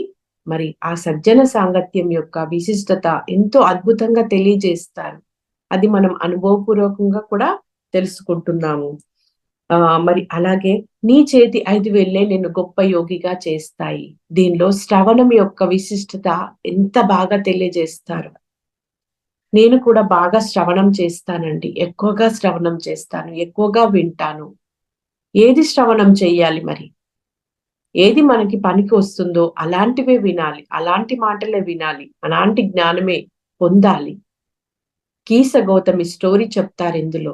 B: మరి ఆ సజ్జన సాంగత్యం యొక్క విశిష్టత ఎంతో అద్భుతంగా తెలియజేస్తారు. అది మనం అనుభవపూర్వకంగా కూడా తెలుసుకుంటున్నాము. మరి అలాగే నీ చేతి 5 వేళ్ళే నిన్ను గొప్ప యోగిగా చేస్తాయి. దీనిలో శ్రవణం యొక్క విశిష్టత ఎంత బాగా తెలియజేస్తారు. నేను కూడా బాగా శ్రవణం చేస్తానండి, ఎక్కువగా శ్రవణం చేస్తాను, ఎక్కువగా వింటాను. ఏది శ్రవణం చెయ్యాలి మరి? ఏది మనకి పనికి వస్తుందో అలాంటివే వినాలి, అలాంటి మాటలే వినాలి, అలాంటి జ్ఞానమే పొందాలి. కీస గౌతమి స్టోరీ చెప్తారు ఇందులో.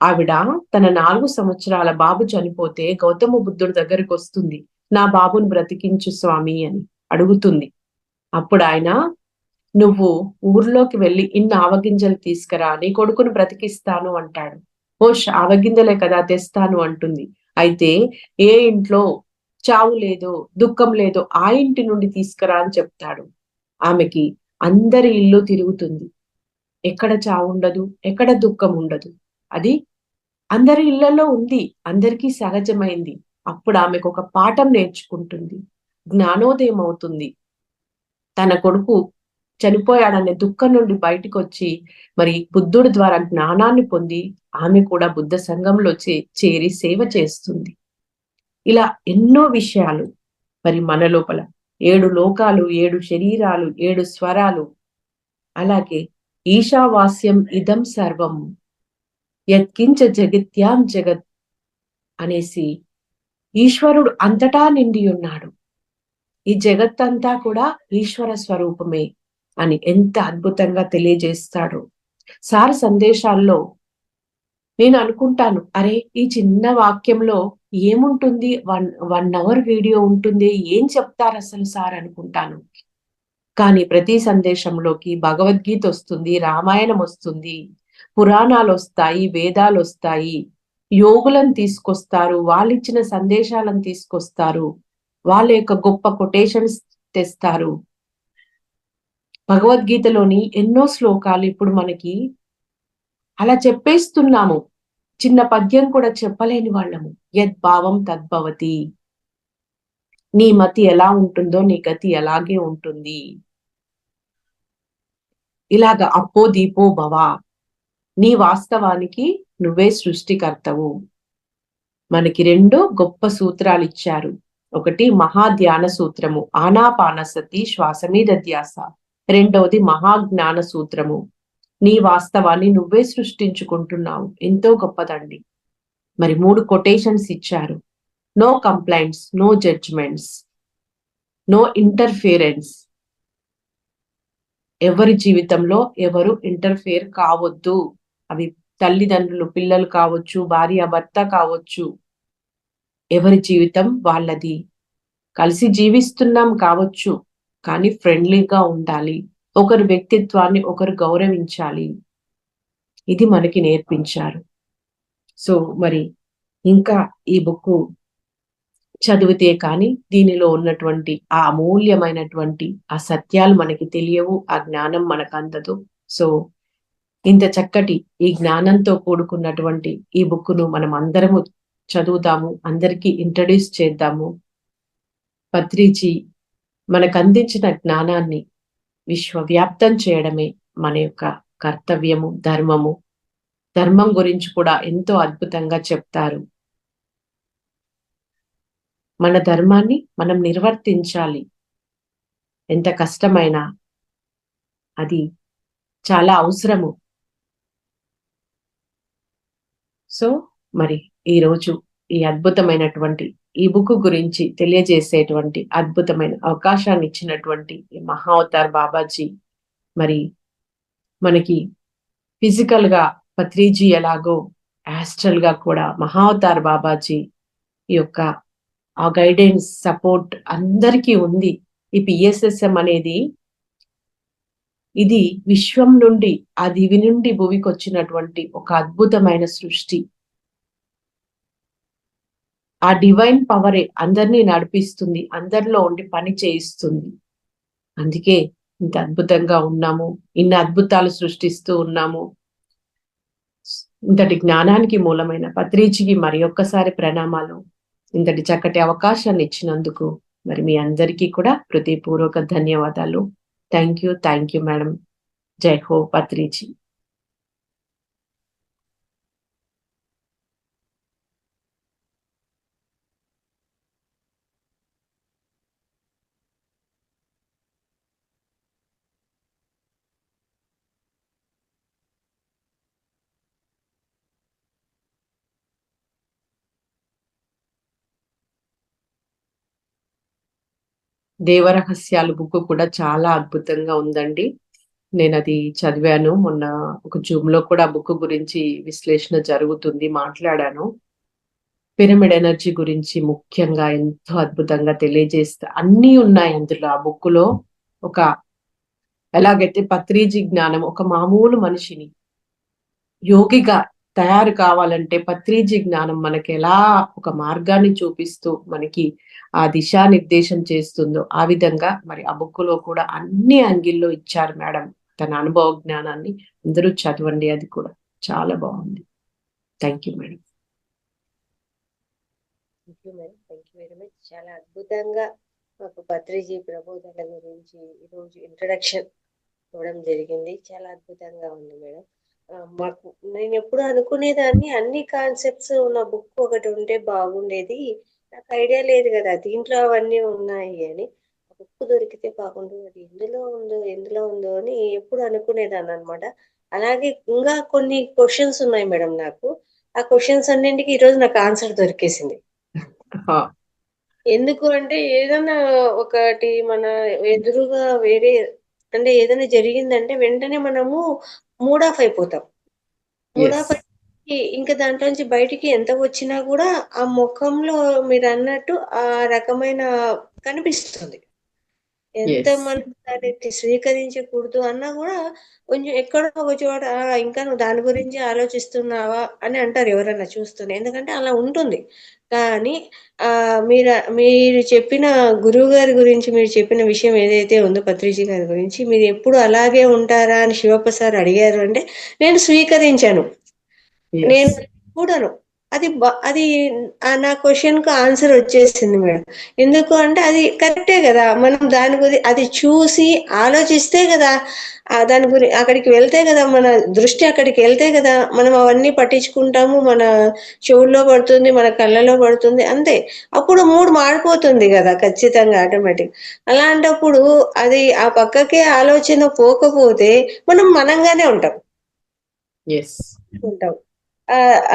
B: ఆవిడ తన 4 సంవత్సరాల బాబు చనిపోతే గౌతమ బుద్ధుడి దగ్గరికి వస్తుంది. నా బాబుని బ్రతికించు స్వామి అని అడుగుతుంది. అప్పుడు ఆయన, నువ్వు ఊర్లోకి వెళ్ళి ఇన్ని ఆవగింజలు తీసుకురా, నీ కొడుకును బ్రతికిస్తాను అంటాడు. ఆవగింజలే కదా తెస్తాను అంటుంది. అయితే ఏ ఇంట్లో చావు లేదో, దుఃఖం లేదో ఆ ఇంటి నుండి తీసుకురా అని చెప్తాడు. ఆమెకి అందరి ఇల్లు తిరుగుతుంది. ఎక్కడ చావు ఉండదు, ఎక్కడ దుఃఖం ఉండదు. అది అందరి ఇళ్లలో ఉంది, అందరికీ సహజమైంది. అప్పుడు ఆమెకు ఒక పాఠం నేర్చుకుంటుంది, జ్ఞానోదయం అవుతుంది. తన కొడుకు చనిపోయాడనే దుఃఖం నుండి బయటకు వచ్చి మరి బుద్ధుడి ద్వారా జ్ఞానాన్ని పొంది ఆమె కూడా బుద్ధ సంఘంలో చేరి సేవ చేస్తుంది. ఇలా ఎన్నో విషయాలు మరి మన లోపల 7 లోకాలు, 7 శరీరాలు, 7 స్వరాలు. అలాగే ఈశావాస్యం ఇదం సర్వం యత్కించ జగత్యాం జగత్ అనేసి ఈశ్వరుడు అంతటా నిండి ఉన్నాడు. ఈ జగత్తంతా కూడా ఈశ్వర స్వరూపమే. అని ఎంత అద్భుతంగా తెలియజేస్తాడు. సార్ సందేశాల్లో నేను అనుకుంటాను, అరే ఈ చిన్న వాక్యంలో ఏముంటుంది, వన్ అవర్ వీడియో ఉంటుంది, ఏం చెప్తారు అసలు సార్ అనుకుంటాను. కానీ ప్రతి సందేశంలోకి భగవద్గీత వస్తుంది, రామాయణం వస్తుంది, పురాణాలు వస్తాయి, వేదాలు వస్తాయి, యోగులను తీసుకొస్తారు, వాళ్ళు ఇచ్చిన సందేశాలను తీసుకొస్తారు, వాళ్ళ యొక్క గొప్ప కొటేషన్స్ తెస్తారు. భగవద్గీతలోని ఎన్నో శ్లోకాలు ఇప్పుడు మనకి అలా చెప్పేస్తున్నాము. చిన్న పద్యం కూడా చెప్పలేని వాళ్ళము. యద్భావం తద్భవతి. నీ మతి ఎలా ఉంటుందో నీ గతి అలాగే ఉంటుంది. ఇలాగ అప్పో దీపో భవ. నీ వాస్తవానికి నువ్వే సృష్టికర్తవు. మనకి 2 గొప్ప సూత్రాలు ఇచ్చారు. ఒకటి మహాధ్యాన సూత్రము, ఆనాపానసతి శ్వాస మీద ధ్యాస. రెండవది మహాజ్ఞాన సూత్రము, నీ వాస్తవాన్ని నువ్వే సృష్టించుకుంటున్నావు. ఎంతో గొప్పదండి. మరి 3 కొటేషన్స్ ఇచ్చారు. No complaints, no judgments, no interference. ఎవరి జీవితంలో ఎవరు ఇంటర్ఫియర్ కావద్దు. అవి తల్లిదండ్రులు, పిల్లలు కావచ్చు, భార్య భర్త కావచ్చు. ఎవరి జీవితం వాళ్ళది. కలిసి జీవిస్తున్నాం కావచ్చు, కానీ ఫ్రెండ్లీగా ఉండాలి. ఒకరి వ్యక్తిత్వాన్ని ఒకరు గౌరవించాలి. ఇది మనకి నేర్పించారు. సో మరి ఇంకా ఈ బుక్ చదివితే కానీ దీనిలో ఉన్నటువంటి ఆ అమూల్యమైనటువంటి ఆ సత్యాలు మనకి తెలియవు, ఆ జ్ఞానం మనకు అందదు. సో ఇంత చక్కటి ఈ జ్ఞానంతో కూడుకున్నటువంటి ఈ బుక్ను మనం అందరము చదువుతాము, అందరికీ ఇంట్రడ్యూస్ చేద్దాము. పత్రిజీ మనకు అందించిన జ్ఞానాన్ని విశ్వవ్యాప్తం చేయడమే మన యొక్క కర్తవ్యము, ధర్మము. ధర్మం గురించి కూడా ఎంతో అద్భుతంగా చెప్తారు. మన ధర్మాన్ని మనం నిర్వర్తించాలి. ఎంత కష్టమైనా అది చాలా అవసరము. సో మరి ఈరోజు ఈ అద్భుతమైనటువంటి ఈ బుక్ గురించి తెలియజేసేటువంటి అద్భుతమైన అవకాశాన్ని ఇచ్చినటువంటి మహావతార్ బాబాజీ, మరి మనకి ఫిజికల్ గా పత్రిజీ ఎలాగో యాస్ట్రల్ గా కూడా మహావతార్ బాబాజీ యొక్క ఆ గైడెన్స్, సపోర్ట్ అందరికీ ఉంది. ఈ పిఎస్ఎస్ఎం అనేది ఇది విశ్వం నుండి, ఆ దివి నుండి భూమికి వచ్చినటువంటి ఒక అద్భుతమైన సృష్టి. ఆ డివైన్ పవరే అందరినీ నడిపిస్తుంది, అందరిలో ఉండి పని చేయిస్తుంది. అందుకే ఇంత అద్భుతంగా ఉన్నాము, ఇన్ని అద్భుతాలు సృష్టిస్తూ ఉన్నాము. ఇంతటి జ్ఞానానికి మూలమైన పత్రిజీకి మరి ఒక్కసారి ప్రణామాలు. ఇంతటి చక్కటి అవకాశాన్ని ఇచ్చినందుకు మరి మీ అందరికీ కూడా హృదయపూర్వక ధన్యవాదాలు. Thank you madam. జై హో పత్రిజీ. దేవరహస్యాలు బుక్ కూడా చాలా అద్భుతంగా ఉందండి. నేను అది చదివాను. మొన్న ఒక జూమ్ లో కూడా బుక్ గురించి విశ్లేషణ జరుగుతుంది, మాట్లాడాను. పిరమిడ్ ఎనర్జీ గురించి ముఖ్యంగా ఎంతో అద్భుతంగా తెలియజేస్తా అన్నీ ఉన్నాయి అందులో. ఆ బుక్ లో ఒక ఎలాగైతే పత్రిజీ జ్ఞానం ఒక మామూలు మనిషిని యోగిగా తయారు కావాలంటే పత్రిజీ జ్ఞానం మనకి ఎలా ఒక మార్గాన్ని చూపిస్తూ మనకి ఆ దిశానిర్దేశం చేస్తుందో, ఆ విధంగా మరి ఆ బుక్ లో కూడా అన్ని యాంగిల్లో ఇచ్చారు మేడం తన అనుభవ జ్ఞానాన్ని. అందరూ చదవండి, అది కూడా చాలా బాగుంది. Thank you madam.
A: Thank you very much. చాలా అద్భుతంగా మాకు పత్రిజీ ప్రబోధన గురించి ఈరోజు ఇంట్రడక్షన్ ఇవ్వడం జరిగింది. చాలా అద్భుతంగా ఉంది మేడం. మాకు నేను ఎప్పుడు అనుకునేదాన్ని అన్ని కాన్సెప్ట్స్ ఉన్న బుక్ ఒకటి ఉంటే బాగుండేది, నాకు ఐడియా లేదు కదా దీంట్లో అవన్నీ ఉన్నాయి అని. బుక్ దొరికితే బాగుండు, అది ఎందులో ఉందో అని ఎప్పుడు అనుకునేదాన్ని అనమాట. అలాగే ఇంకా కొన్ని క్వశ్చన్స్ ఉన్నాయి మేడం నాకు. ఆ క్వశ్చన్స్ అన్నింటికి ఈరోజు నాకు ఆన్సర్ దొరికేసింది. ఎందుకు అంటే ఏదన్నా ఒకటి మన ఎదురుగా వేరే అంటే ఏదైనా జరిగిందంటే వెంటనే మనము మూడ్ ఆఫ్ అయిపోతాం. మూడ్
B: ఎస్
A: ఆఫ్ అయిపోయి ఇంకా దాంట్లోంచి బయటికి ఎంత వచ్చినా కూడా ఆ ముఖంలో మీరన్నట్టు ఆ రకమైన కనిపిస్తుంది. ఎంత
B: ఎస్
A: మనం దాన్ని స్వీకరించకూడదు అన్నా కూడా కొంచెం ఎక్కడో ఒక చోట ఇంకా నువ్వు దాని గురించి ఆలోచిస్తున్నావా అని అంటారు ఎవరన్నా చూస్తూనే. ఎందుకంటే అలా ఉంటుంది. కానీ మీరు చెప్పిన గురువుగారి గురించి మీరు చెప్పిన విషయం ఏదైతే ఉందో పత్రిజీ గారి గురించి మీరు ఎప్పుడు అలాగే ఉంటారా అని శివప్ప సార్ అడిగారు అంటే నేను స్వీకరించాను.
B: ఎస్
A: నేను చూడను. అది నా క్వెషన్‌కి ఆన్సర్ వచ్చేసింది మేడం. ఎందుకు అంటే అది కరెక్టే గదా! మనం దాని అది చూసి ఆలోచిస్తే గదా! అక్కడికి వెళ్తే గదా! మన దృష్టి అక్కడికెళ్తే గదా! మనం అవన్నీ పట్టించుకుంటాము. మన చెవుల్లో పడుతుంది, మన కళ్ళలో పడుతుంది అంతే. అప్పుడు మూడ్ మారిపోతుంది గదా! ఖచ్చితంగా ఆటోమేటిక్. అలాంటప్పుడు అది ఆ పక్కకే ఆలోచన పోకపోతే మనం మనంగానే ఉంటాం.
B: ఎస్
A: ఉంటాం.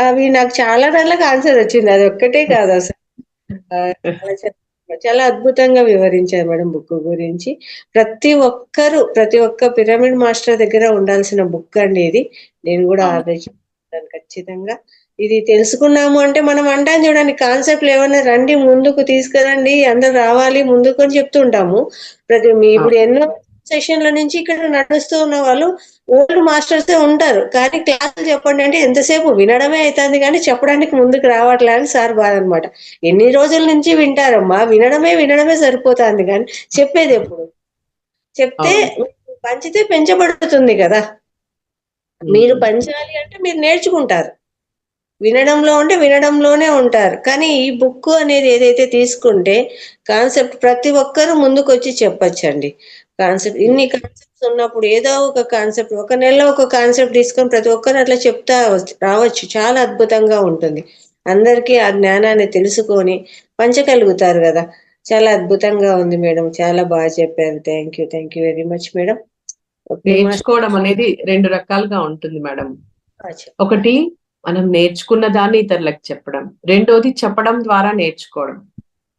A: అవి నాకు చాలా దాంట్లోకి ఆన్సర్ వచ్చింది. అదొక్కటే కాదసలు. చాలా చాలా అద్భుతంగా వివరించారు మేడం బుక్ గురించి. ప్రతి ఒక్క పిరమిడ్ మాస్టర్ దగ్గర ఉండాల్సిన బుక్ అండి ఇది. నేను గూడా ఆలోచిస్తాను ఖచ్చితంగా. ఇది తెలుసుకున్నాము అంటే మనం అంటాం చూడండి కాన్సెప్ట్‌లు ఏమన్నా రండి ముందుకు తీసుకురండి, అందరూ రావాలి ముందుకు అని చెప్తుంటాము. ఇప్పుడు ఎన్నో సెషన్‌ల నుంచి ఇక్కడ నడుస్తూ ఉన్న వాళ్ళు ఓల్డ్ మాస్టర్సే ఉంటారు. కానీ క్లాసులు చెప్పండి అంటే ఎంతసేపు వినడమే అయితాంది గానీ చెప్పడానికి ముందుకు రావట్లే అని సార్ బాధనమాట. ఎన్ని రోజుల నుంచి వింటారమ్మా? వినడమే సరిపోతాంది గానీ చెప్పేదెప్పుడు? చెప్తే
B: అవును
A: పంచితే పెంచబడుతుంది గదా! మీరు పంచాలి అంటే మీరు నేర్చుకుంటారు. వినడంలో ఉంటే వినడంలోనే ఉంటారు. కానీ ఈ బుక్కు అనేది ఏదైతే తీసుకుంటే కాన్సెప్ట్ ప్రతి ఒక్కరు ముందుకొచ్చి చెప్పొచ్చండి. ఇన్ని కాన్సెప్ట్స్ ఉన్నప్పుడు ఏదో ఒక కాన్సెప్ట్ ఒక నెలలో ఒక కాన్సెప్ట్ తీసుకొని ప్రతి ఒక్కరు అట్లా చెప్తా రావచ్చు. చాలా అద్భుతంగా ఉంటుంది. అందరికీ ఆ జ్ఞానాన్ని తెలుసుకొని పంచగలుగుతారు గదా! చాలా అద్భుతంగా ఉంది మేడం. చాలా బాగా చెప్పారు. Thank you. Thank you very much madam. Okay.
B: నేర్చుకోవడం అనేది 2 రకాలుగా ఉంటుంది మేడం.
A: చెప్పండి.
B: ఒకటి మనం నేర్చుకున్న దాన్ని ఇతరులకు చెప్పడం. రెండోది చెప్పడం ద్వారా నేర్చుకోవడం.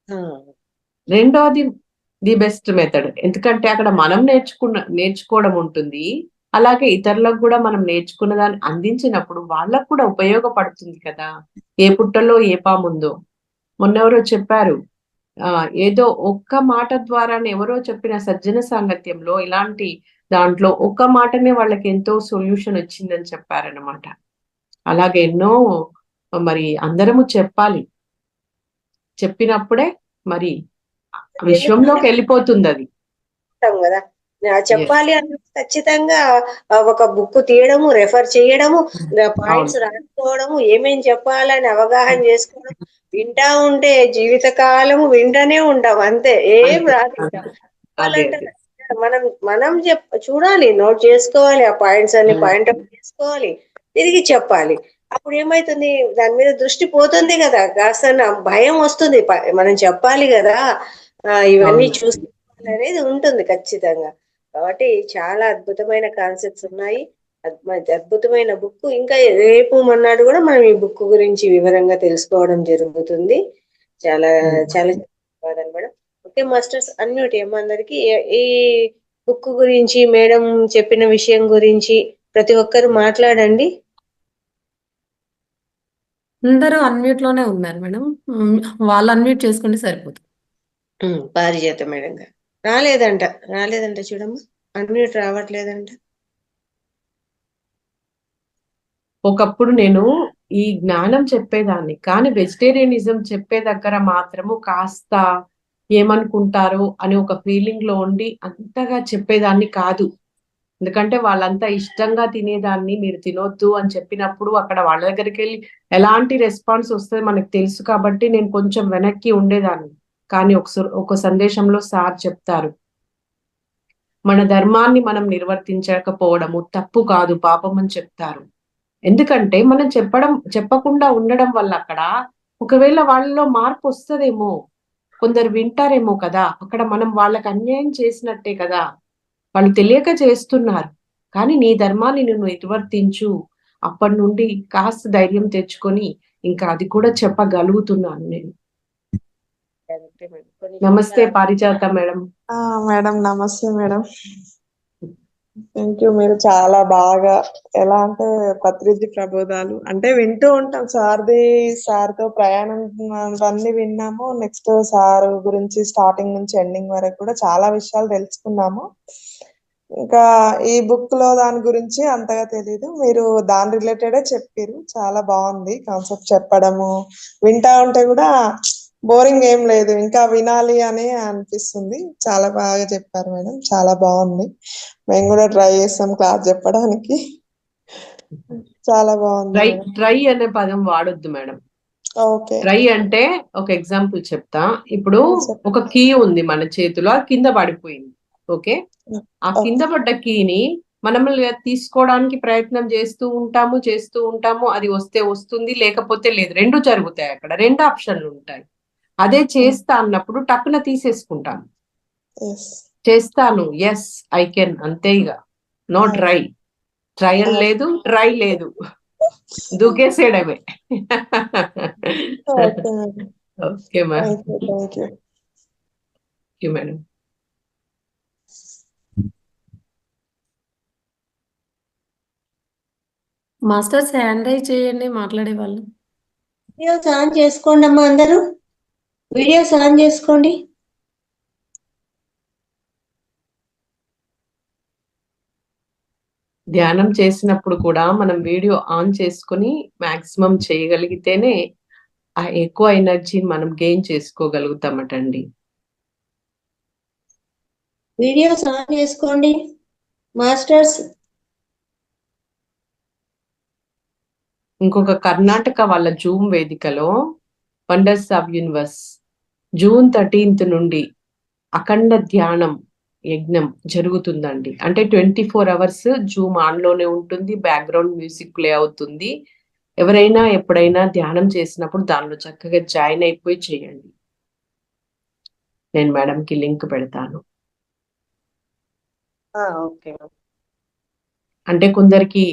A: ఆ!
B: రెండోది ది బెస్ట్ మెథడ్. ఎందుకంటే అక్కడ మనం నేర్చుకోవడం ఉంటుంది. అలాగే ఇతరులకు కూడా మనం నేర్చుకున్న దాన్ని అందించినప్పుడు వాళ్ళకు కూడా ఉపయోగపడుతుంది కదా! ఏ పుట్టలో ఏ పాముందో. మొన్నెవరో చెప్పారు. ఏదో ఒక్క మాట ద్వారానే ఎవరో చెప్పిన సజ్జన సాంగత్యంలో ఇలాంటి దాంట్లో ఒక్క మాటనే వాళ్ళకి ఎంతో సొల్యూషన్ వచ్చిందని చెప్పారనమాట. అలాగే ఎన్నో మరి అందరము చెప్పాలి. చెప్పినప్పుడే మరి
A: ఎందుకంటే
B: విశ్వంలోకి వెళ్ళిపోతుందది.
A: ఉంటాం గదా!
B: యెస్.
A: చెప్పాలి అన్నప్పుడు ఖచ్చితంగా ఒక బుక్ తీయడము, రెఫర్ చేయడము,
B: అవును.
A: పాయింట్స్ రాసుకోవడము, ఏమేం చెప్పాలని అవగాహన చేసుకోవడం, వింటా ఉంటే జీవితకాలము వింటనే ఉంటాం అంతే. ఏం
B: అంతే.
A: రాదింక.
B: అంతే. అదే.
A: చెప్పాలంటే
B: అదే.
A: మనం మనం చూడాలి, నోట్ చేసుకోవాలి. ఆ పాయింట్స్ అన్ని
B: హ్మ్.
A: పాయింట్ ఔట్ చేసుకోవాలి. తిరిగి చెప్పాలి. అప్పుడు ఏమైతుంది దాని మీద దృష్టి పోతుంది గదా! కాస్తన్న భయం వస్తుంది. మనం చెప్పాలి గదా! ఇవన్నీ
B: అవును.
A: చూసుకోవాలనేది ఉంటుంది ఖచ్చితంగా. కాబట్టి చాలా అద్భుతమైన కాన్సెప్ట్స్ ఉన్నాయి. అద్భుతమైన బుక్. ఇంకా రేపు మర్నాడు గూడా మనం ఈ బుక్ గురించి వివరంగా తెలుసుకోవడం జరుగుతుంది. చాలా
B: హ్మ్.
A: చాలా ధన్యవాదాలు మేడం. ఓకే మాస్టర్స్ అన్మ్యూట్ చేయమ్మా అందరికి. ఈ బుక్ గురించి మేడం చెప్పిన విషయం గురించి ప్రతి ఒక్కరు మాట్లాడండి.
C: అందరూ అన్మ్యూట్ లోనే ఉన్నారు మేడం. వాళ్ళు అన్మ్యూట్ చేసుకుంటే సరిపోతుంది.
A: పారిజాత మేడం గారు రాలేదంట. రాలేదంట చూడమ్మా. అన్మ్యూట్ రావట్లేదంట.
B: ఒకప్పుడు నేను ఈ జ్ఞానం చెప్పేదాన్ని. కానీ వెజిటేరియనిజం చెప్పే దగ్గర మాత్రము కాస్త ఏమనుకుంటారో అని ఒక ఫీలింగ్‌లో ఉండి అంతగా చెప్పేదాన్ని కాదు. ఎందుకంటే వాళ్ళంతా ఇష్టంగా తినేదాన్ని మీరు తినొద్దు అని చెప్పినప్పుడు అక్కడ వాళ్ళ దగ్గరికెళ్ళి ఎలాంటి రెస్పాన్స్ వస్తదో మనకు తెలుసు కాబట్టి నేను కొంచెం వెనక్కి ఉండేదాన్ని. కానీ ఒక సందేశంలో సార్ చెప్తారు. మన ధర్మాన్ని మనం నిర్వర్తించకపోవడము తప్పు కాదు, పాపం అని చెప్తారు. ఎందుకంటే మనం చెప్పకుండా ఉండడం వల్ల అక్కడ ఒకవేళ వాళ్ళలో మార్పొస్తదేమో! కొందరు వింటారేమో కదా! అక్కడ మనం వాళ్ళకి అన్యాయం చేసినట్టే కదా! వాళ్ళు తెలియక చేస్తున్నారు. కానీ నీ ధర్మాన్ని నువ్వు నిర్వర్తించు. అప్పటినుండి కాస్త ధైర్యం తెచ్చుకొని ఇంకా అది కూడా చెప్పగలుగుతున్నాను నేను.
A: కొన్ని చోట్ల
B: నమస్తే పారిజాత మేడం.
D: మేడం నమస్తే మేడం. Thank you. మీరు చాలా బాగా ఎలా అంటే పత్రిజీ ప్రబోధాలు అంటే వింటూ ఉంటాం. సార్తో ప్రయాణం అవన్నీ విన్నాము. నెక్స్ట్ సార్ గురించి స్టార్టింగ్ నుంచి ఎండింగ్ వరకు కూడా చాలా విషయాలు తెలుసుకున్నాము. ఇంకా ఈ బుక్ లో దాని గురించి అంతగా తెలీదు. మీరు దాని రిలేటెడే చెప్పారు. చాలా బాగుంది కాన్సెప్ట్ చెప్పడము. వింటా ఉంటే కూడా బోరింగ్ ఏం లేదు, ఇంకా వినాలి అని అనిపిస్తుంది. చాలా బాగా చెప్పారు మేడం, చాలా బాగుంది. మేము కూడా ట్రై చేస్తాం క్లాస్ చెప్పడానికి. చాలా బాగుంది
B: ట్రై
D: మేడం.
B: ట్రై అనే పదం వాడొద్దు మేడం.
D: ఓకే.
B: ట్రై అంటే ఒక ఎగ్జాంపుల్ చెప్తా. ఇప్పుడు
D: చెప్పండి.
B: ఒక కీ ఉంది మన చేతిలో, అది కింద పడిపోయింది. ఓకే, ఆ కింద పడ్డ కీని మనం తీసుకోవడానికి ప్రయత్నం చేస్తూ ఉంటాము. అది వస్తే వస్తుంది, లేకపోతే లేదు. రెండు జరుగుతాయి అక్కడ, రెండు ఆప్షన్లు ఉంటాయి. అదే చేస్తా అన్నప్పుడు టక్కున తీసేసుకుంటాను. చేస్తాను, ఎస్ ఐ కెన్, అంతే. ఇక నో ట్రై, ట్రయల్ లేదు, ట్రై లేదు, దూకేసేయడమే.
D: Okay madam.
B: Okay ma'am,
D: thank you.
B: Madam.
C: Masters hand raise చేయండి మాట్లాడే వాళ్ళు.
A: వీడియోస్ ఆన్ చేసుకోండి అమ్మా, అందరూ వీడియోస్ ఆన్ చేసుకోండి.
B: ధ్యానం చేసినప్పుడు కూడా మనం వీడియో ఆన్ చేసుకుని మాక్సిమం చేయగలిగితేనే ఆ ఎక్కువ ఎనర్జీని మనం గెయిన్ చేసుకోగలుగుతామటండి.
A: వీడియోస్ ఆన్ చేసుకోండి మాస్టర్స్.
B: ఇంకొక కర్ణాటక వాళ్ళ జూమ్ వేదికలో wonders of universe June 13th నుండి అఖండ ధ్యానం యజ్ఞం జరుగుతుందండి. అంటే 24 hours జూమ్ ఆన్ లోనే ఉంటుంది, బ్యాక్గ్రౌండ్ మ్యూజిక్ ప్లే అవుతుంది. ఎవరైనా ఎప్పుడైనా ధ్యానం చేసినప్పుడు దానిలో చక్కగా జాయిన్ అయిపోయి చేయండి. నేను మేడంకి లింక్ పెడతాను.
D: ఓకే.
B: అంటే కొందరికి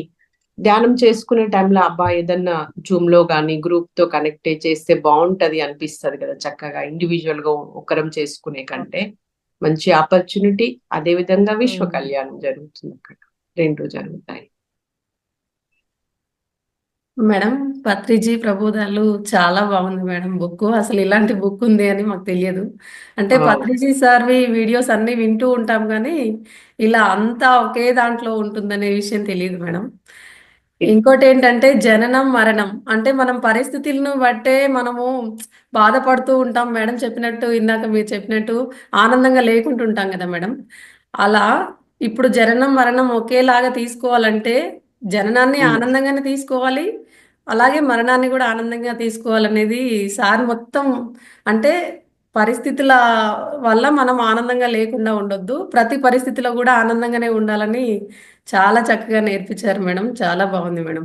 B: ధ్యానం చేసుకునే టైంలో అబ్బా ఏదన్నా జూమ్ లో కానీ గ్రూప్ తో కనెక్ట్ చేస్తే బాగుంటది అనిపిస్తుంది కదా, చక్కగా ఇండివిజువల్ గా ఒకరం చేసుకునే కంటే మంచి ఆపర్చునిటీ. అదే విధంగా విశ్వ కళ్యాణం జరుగుతుంది, అక్కడ రెండు జరుగుతాయి.
C: మేడం పత్రిజీ ప్రబోధాలు చాలా బాగుంది మేడం బుక్. అసలు ఇలాంటి బుక్ ఉంది అని మాకు తెలియదు. అంటే పత్రిజీ సార్వి వీడియోస్ అన్ని వింటూ ఉంటాం కానీ ఇలా అంతా ఒకే దాంట్లో ఉంటుందనే విషయం తెలియదు మేడం. ఇంకోటి ఏంటంటే జననం మరణం అంటే మనం పరిస్థితులను బట్టే మనము బాధపడుతూ ఉంటాం మేడం. చెప్పినట్టు ఇందాక మీరు చెప్పినట్టు ఆనందంగా లేకుంటుంటాం కదా మేడం. అలా ఇప్పుడు జననం మరణం ఒకేలాగా తీసుకోవాలంటే జననాన్ని ఆనందంగానే తీసుకోవాలి, అలాగే మరణాన్ని కూడా ఆనందంగా తీసుకోవాలనేది సార్ మొత్తం. అంటే పరిస్థితుల వల్ల మనం ఆనందంగా లేకుండా ఉండొద్దు, ప్రతి పరిస్థితిలో కూడా ఆనందంగానే ఉండాలని చాలా చక్కగా నేర్పించారు మేడం. చాలా బాగుంది మేడం.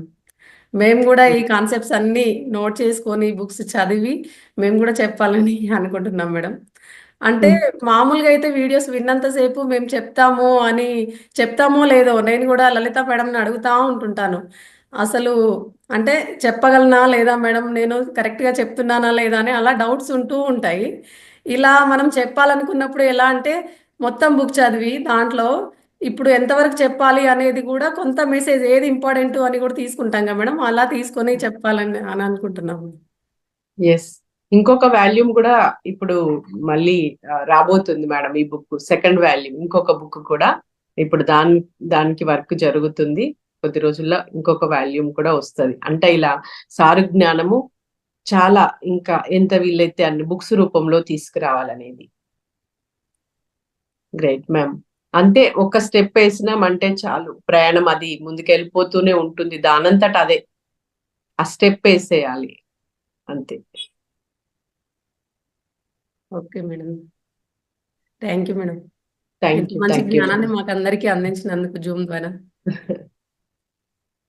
C: మేము కూడా ఈ కాన్సెప్ట్స్ అన్నీ నోట్ చేసుకొని బుక్స్ చదివి మేము కూడా చెప్పాలని అనుకుంటున్నాం మేడం. అంటే మామూలుగా అయితే వీడియోస్ విన్నంతసేపు మేము చెప్తామో లేదో నేను కూడా లలిత మేడంని అడుగుతా ఉంటుంటాను. అసలు అంటే చెప్పగలనా లేదా మేడం, నేను కరెక్ట్గా చెప్తున్నానా లేదా అని అలా డౌట్స్ ఉంటూ ఉంటాయి. ఇలా మనం చెప్పాలనుకున్నప్పుడు ఎలా అంటే మొత్తం బుక్ చదివి దాంట్లో ఇప్పుడు ఎంతవరకు చెప్పాలి అనేది కూడా కొంత మెసేజ్ ఏది ఇంపార్టెంట్ అని కూడా తీసుకుంటాం కదా మేడం, అలా తీసుకొని చెప్పాలని అని అనుకుంటున్నాము.
B: ఎస్, ఇంకొక వాల్యూమ్ కూడా ఇప్పుడు మళ్ళీ రాబోతుంది మేడం. ఈ బుక్ సెకండ్ వాల్యూమ్, ఇంకొక బుక్ కూడా ఇప్పుడు దానికి వర్క్ జరుగుతుంది. కొద్ది రోజుల్లో ఇంకొక వాల్యూమ్ కూడా వస్తుంది. అంటే ఇలా సారు జ్ఞానము చాలా ఇంకా ఎంత వీలైతే అన్ని బుక్స్ రూపంలో తీసుకురావాలనేది. Great ma'am. అంతే, ఒక స్టెప్ వేసినామంటే చాలు, ప్రయాణం అది ముందుకెళ్ళిపోతూనే ఉంటుంది దానంతట అదే. ఆ స్టెప్ వేసేయాలి అంతే.
C: Okay madam, thank you madam.
B: Thank
C: ఇంత
B: యూ,
C: మంచి
B: థ్యాంక్ యూ.
C: జ్ఞానాన్ని మాకు అందరికీ అందించినందుకు జూమ్ ద్వారా.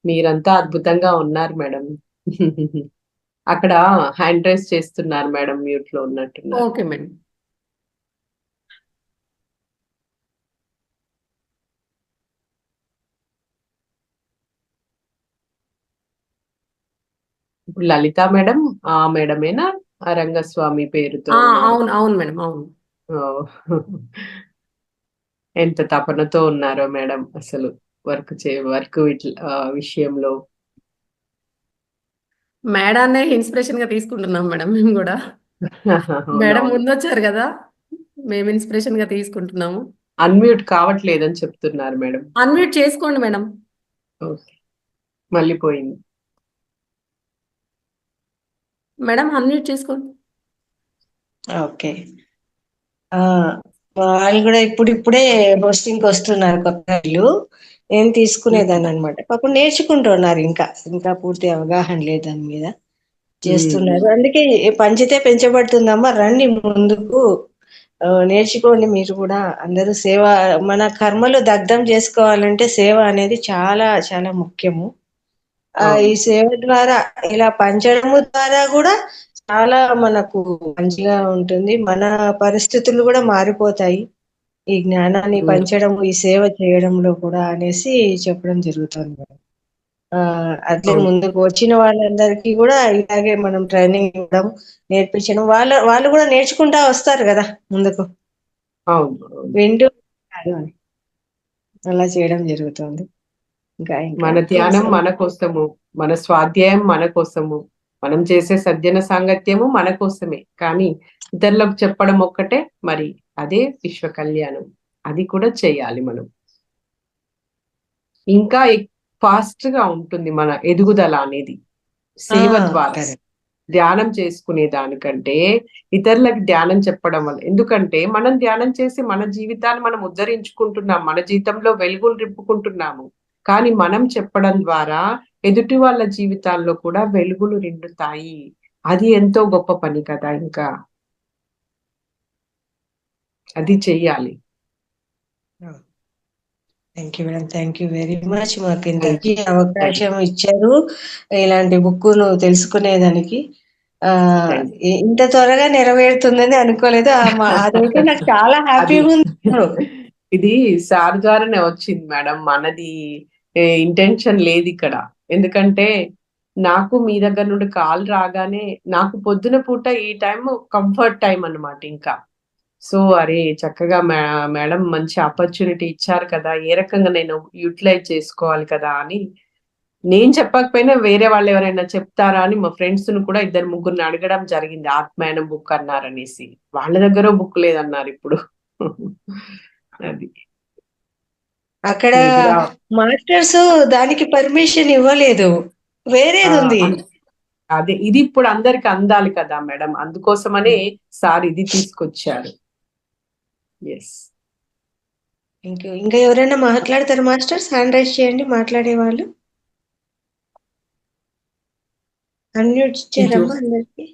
B: మీరంతా అద్భుతంగా ఉన్నారు మేడం. అక్కడ హ్యాండ్ రైస్ చేస్తున్నారు మేడం, మ్యూట్ లో ఉన్నట్టున్నారు.
C: Okay madam.
B: ఇప్పుడు లలిత మేడం ఆ మేడమేనా, ఆ రంగస్వామి పేరుతో ఉన్నారు?
C: అవును అవును మేడం, అవును.
B: ఎంత తపనతో ఉన్నారో మేడం అసలు వర్క్ విషయంలో.
C: మేడాన్నే ఇన్స్పిరేషన్ గా తీసుకుంటున్నాం మేడం మేము కూడా. మేడం
B: అవునవును.
C: ముందొచ్చారు కదా, మేము ఇన్స్పిరేషన్ గా తీసుకుంటున్నాము.
B: అన్మ్యూట్ కావట్లేదని చెప్తున్నారు మేడం.
C: అన్మ్యూట్ చేసుకోండి మేడం.
B: ఓకే, మళ్ళీ పోయింది.
C: మేడం అన్మ్యూట్ చేసుకోండి.
A: ఓకే. వాళ్ళు కూడా ఇప్పుడిప్పుడే హోస్టింగ్ వస్తున్నారు కొత్త వాళ్ళు. నేను తీసుకునేదాన్ని అనమాట. పాపం నేర్చుకుంటున్నారు, ఇంకా పూర్తి అవగాహన లేదు దాని మీద, చేస్తున్నారు. అందుకే పంచితే పెంచబడుతుందమ్మా, రండి ముందుకు, నేర్చుకోండి మీరు కూడా. అందరూ సేవ, మన కర్మలు దగ్ధం చేసుకోవాలంటే సేవ అనేది చాలా చాలా ముఖ్యము. ఈ సేవ ద్వారా, ఇలా పంచడము ద్వారా కూడా చాలా మనకు మంచిగా ఉంటుంది. మన పరిస్థితులు కూడా మారిపోతాయి ఈ జ్ఞానాన్ని పంచడం, ఈ సేవ చేయడంలో కూడా అనేసి చెప్పడం జరుగుతుంది మేడం. అట్లే ముందుకు వచ్చిన వాళ్ళందరికీ కూడా ఇలాగే మనం ట్రైనింగ్ ఇవ్వడం, నేర్పించడం, వాళ్ళు కూడా నేర్చుకుంటా వస్తారు కదా ముందుకు, వింటూ అలా చేయడం జరుగుతుంది.
B: మన ధ్యానం మన కోసము, మన స్వాధ్యాయం మన కోసము, మనం చేసే సజ్జన సాంగత్యము మన కోసమే, కానీ ఇతరులకు చెప్పడం ఒక్కటే, మరి అదే విశ్వ కళ్యాణం. అది కూడా చేయాలి మనం. ఇంకా ఫాస్ట్ గా ఉంటుంది మన ఎదుగుదల అనేది సేవ ద్వారా. ధ్యానం చేసుకునే దానికంటే ఇతరులకు ధ్యానం చెప్పడం వల్ల, ఎందుకంటే మనం ధ్యానం చేసి మన జీవితాన్ని మనం ఉద్ధరించుకుంటున్నాం, మన జీవితంలో వెలుగులు నింపుకుంటున్నాము. కానీ మనం చెప్పడం ద్వారా ఎదుటి వాళ్ళ జీవితాల్లో కూడా వెలుగులు నిండుతాయి. అది ఎంతో గొప్ప పని కదా. ఇంకా అది చెయ్యాలి.
A: Thank you madam, thank you very much. మాకు ఇంతకీ అవకాశం ఇచ్చారు ఇలాంటి బుక్కును తెలుసుకునేదానికి. ఇంత త్వరగా నెరవేరుతుందని అనుకోలేదు. అదైతే నాకు చాలా హ్యాపీగా ఉంది.
B: ఇది సార్ ద్వారానే వచ్చింది మేడం, మనది ఇంటెన్షన్ లేదు ఇక్కడ. ఎందుకంటే నాకు మీ దగ్గర నుండి కాల్ రాగానే, నాకు పొద్దున పూట ఈ టైం కంఫర్ట్ టైం అన్నమాట. ఇంకా సో అరే చక్కగా మేడం మంచి ఆపర్చునిటీ ఇచ్చారు కదా, ఏ రకంగా నేను యూటిలైజ్ చేసుకోవాలి కదా అని, నేను చెప్పకపోయినా వేరే వాళ్ళు ఎవరైనా చెప్తారా అని మా ఫ్రెండ్స్ ను కూడా 2-3 అడగడం జరిగింది. ఆత్మాయనం బుక్ అన్నారనేసి, వాళ్ళ దగ్గర బుక్ లేదన్నారు ఇప్పుడు. అది
A: అక్కడ మాస్టర్స్ దానికి పర్మిషన్ ఇవ్వలేదు, వేరేది ఉంది.
B: అదే ఇది ఇప్పుడు అందరికి అందాలి కదా మేడం, అందుకోసమనే సార్ ఇది తీసుకొచ్చారు. ఎస్,
A: ఇంకా ఎవరైనా మాట్లాడతారు మాస్టర్స్? హ్యాండ్ రైజ్ చేయండి మాట్లాడే వాళ్ళు. అన్మ్యూట్ ఇచ్చారమ్మా అందరికి.